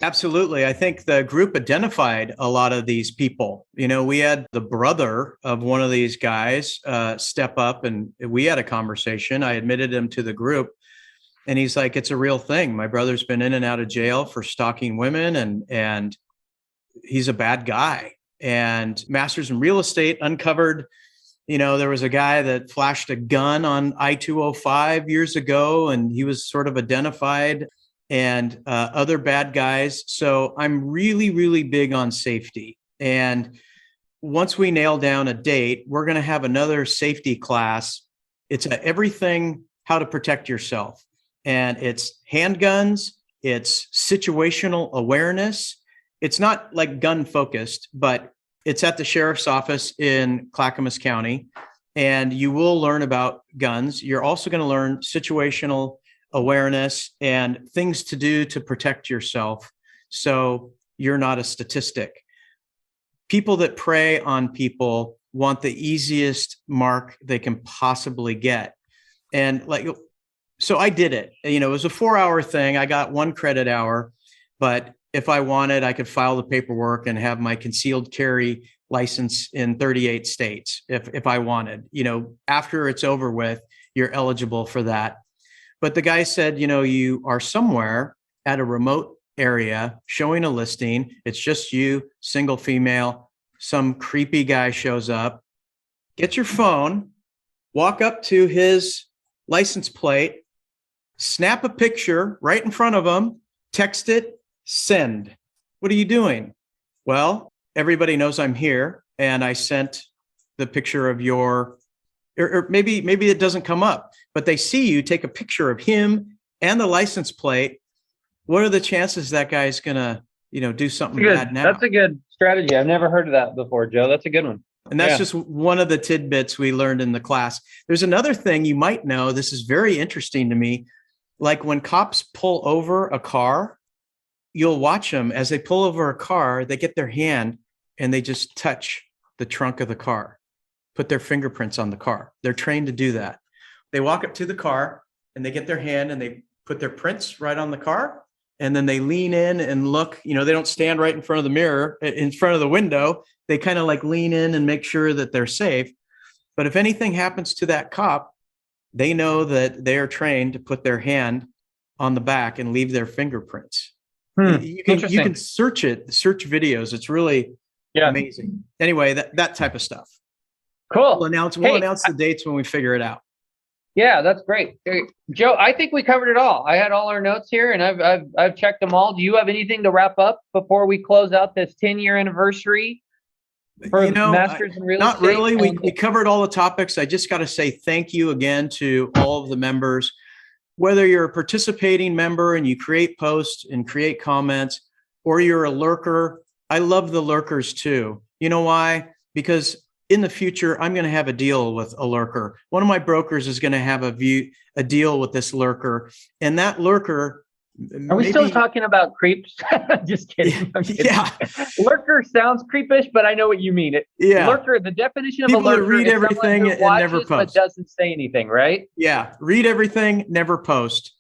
Absolutely. I think the group identified a lot of these people. We had the brother of one of these guys step up, and we had a conversation. I admitted him to the group, and he's like, it's a real thing. My brother's been in and out of jail for stalking women, and he's a bad guy. And Masters in Real Estate uncovered, there was a guy that flashed a gun on I-205 years ago, and he was sort of identified, and other bad guys. So I'm really, really big on safety. And once we nail down a date, we're going to have another safety class. It's everything how to protect yourself. And it's handguns, it's situational awareness. It's not like gun focused, but it's at the sheriff's office in Clackamas County. And you will learn about guns. You're also going to learn situational awareness and things to do to protect yourself so you're not a statistic. People that prey on people want the easiest mark they can possibly get. And so I did it. It was a 4-hour thing. I got 1 credit hour, but if I wanted, I could file the paperwork and have my concealed carry license in 38 states if I wanted. After it's over with, you're eligible for that. But the guy said, you are somewhere at a remote area showing a listing. It's just you, single female. Some creepy guy shows up. Get your phone, walk up to his license plate, snap a picture right in front of him, text it, send. What are you doing? Well, everybody knows I'm here, and I sent the picture of your, or maybe it doesn't come up, but they see you take a picture of him and the license plate. What are the chances that guy's gonna, do something bad now? That's a good strategy. I've never heard of that before, Joe. That's a good one. And that's just one of the tidbits we learned in the class. There's another thing you might know. This is very interesting to me. Like when cops pull over a car, you'll watch them as they pull over a car, they get their hand and they just touch the trunk of the car, put their fingerprints on the car. They're trained to do that. They walk up to the car and they get their hand and they put their prints right on the car. And then they lean in and look, they don't stand right in front of the mirror, in front of the window. They kind of like lean in and make sure that they're safe. But if anything happens to that cop, they know that they are trained to put their hand on the back and leave their fingerprints. You can search videos. It's really amazing. Anyway, that type of stuff. Cool. We'll announce the dates when we figure it out. Yeah, that's great. Joe, I think we covered it all. I had all our notes here and I've checked them all. Do you have anything to wrap up before we close out this 10-year anniversary for Masters in Real Estate? Not really. We covered all the topics. I just got to say thank you again to all of the members. Whether you're a participating member and you create posts and create comments, or you're a lurker, I love the lurkers too. You know why? Because in the future, I'm going to have a deal with a lurker. One of my brokers is going to have a deal with this lurker, and that lurker. Are we still talking about creeps? Just kidding. Yeah. Lurker sounds creepish, but I know what you mean. Lurker, the definition of People a lurker read is everything someone who and watches never post, but doesn't say anything, right? Yeah. Read everything, never post.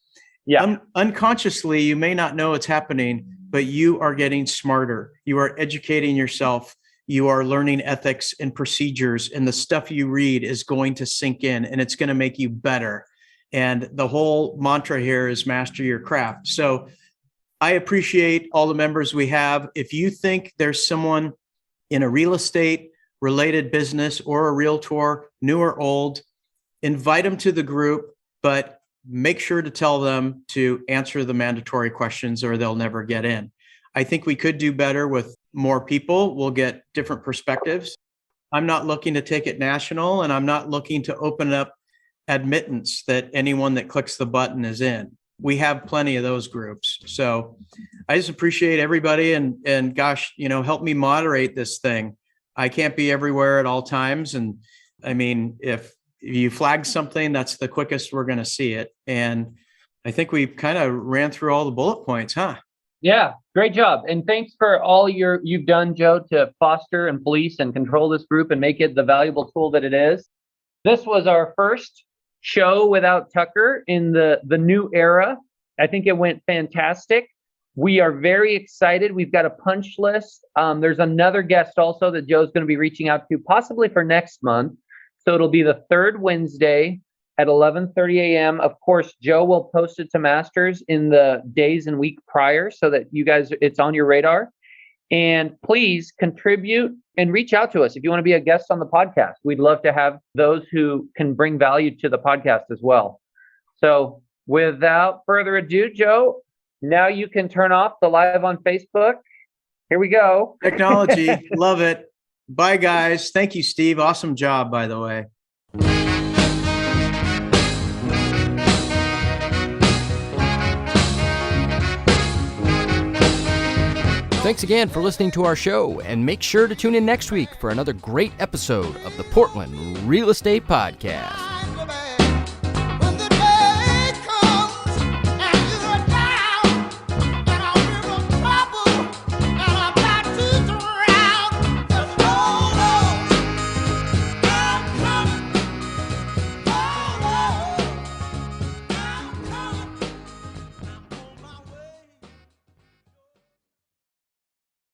Yeah. Unconsciously, you may not know it's happening, but you are getting smarter. You are educating yourself. You are learning ethics and procedures, and the stuff you read is going to sink in and it's going to make you better. And the whole mantra here is master your craft. So I appreciate all the members we have. If you think there's someone in a real estate related business or a realtor, new or old, invite them to the group, but make sure to tell them to answer the mandatory questions or they'll never get in. I think we could do better with more people. We'll get different perspectives. I'm not looking to take it national, and I'm not looking to open up admittance that anyone that clicks the button is in. We have plenty of those groups. So I just appreciate everybody, and gosh, help me moderate this thing. I can't be everywhere at all times. And I mean, if you flag something, that's the quickest we're going to see it. And I think we kind of ran through all the bullet points, huh? Yeah, great job. And thanks for all you've done, Joe, to foster and police and control this group and make it the valuable tool that it is. This was our first show without Tucker in the new era. I think it went fantastic. We are very excited. We've got a punch list. There's another guest also that Joe's going to be reaching out to, possibly for next month. So it'll be the third Wednesday at 11:30 a.m. Of course, Joe will post it to Masters in the days and week prior so that you guys, it's on your radar. And please contribute and reach out to us if you want to be a guest on the podcast. We'd love to have those who can bring value to the podcast as well. So without further ado, Joe, now you can turn off the live on Facebook. Here we go. Technology. Love it. Bye, guys. Thank you, Steve. Awesome job, by the way. Thanks again for listening to our show, and make sure to tune in next week for another great episode of the Portland Real Estate Podcast.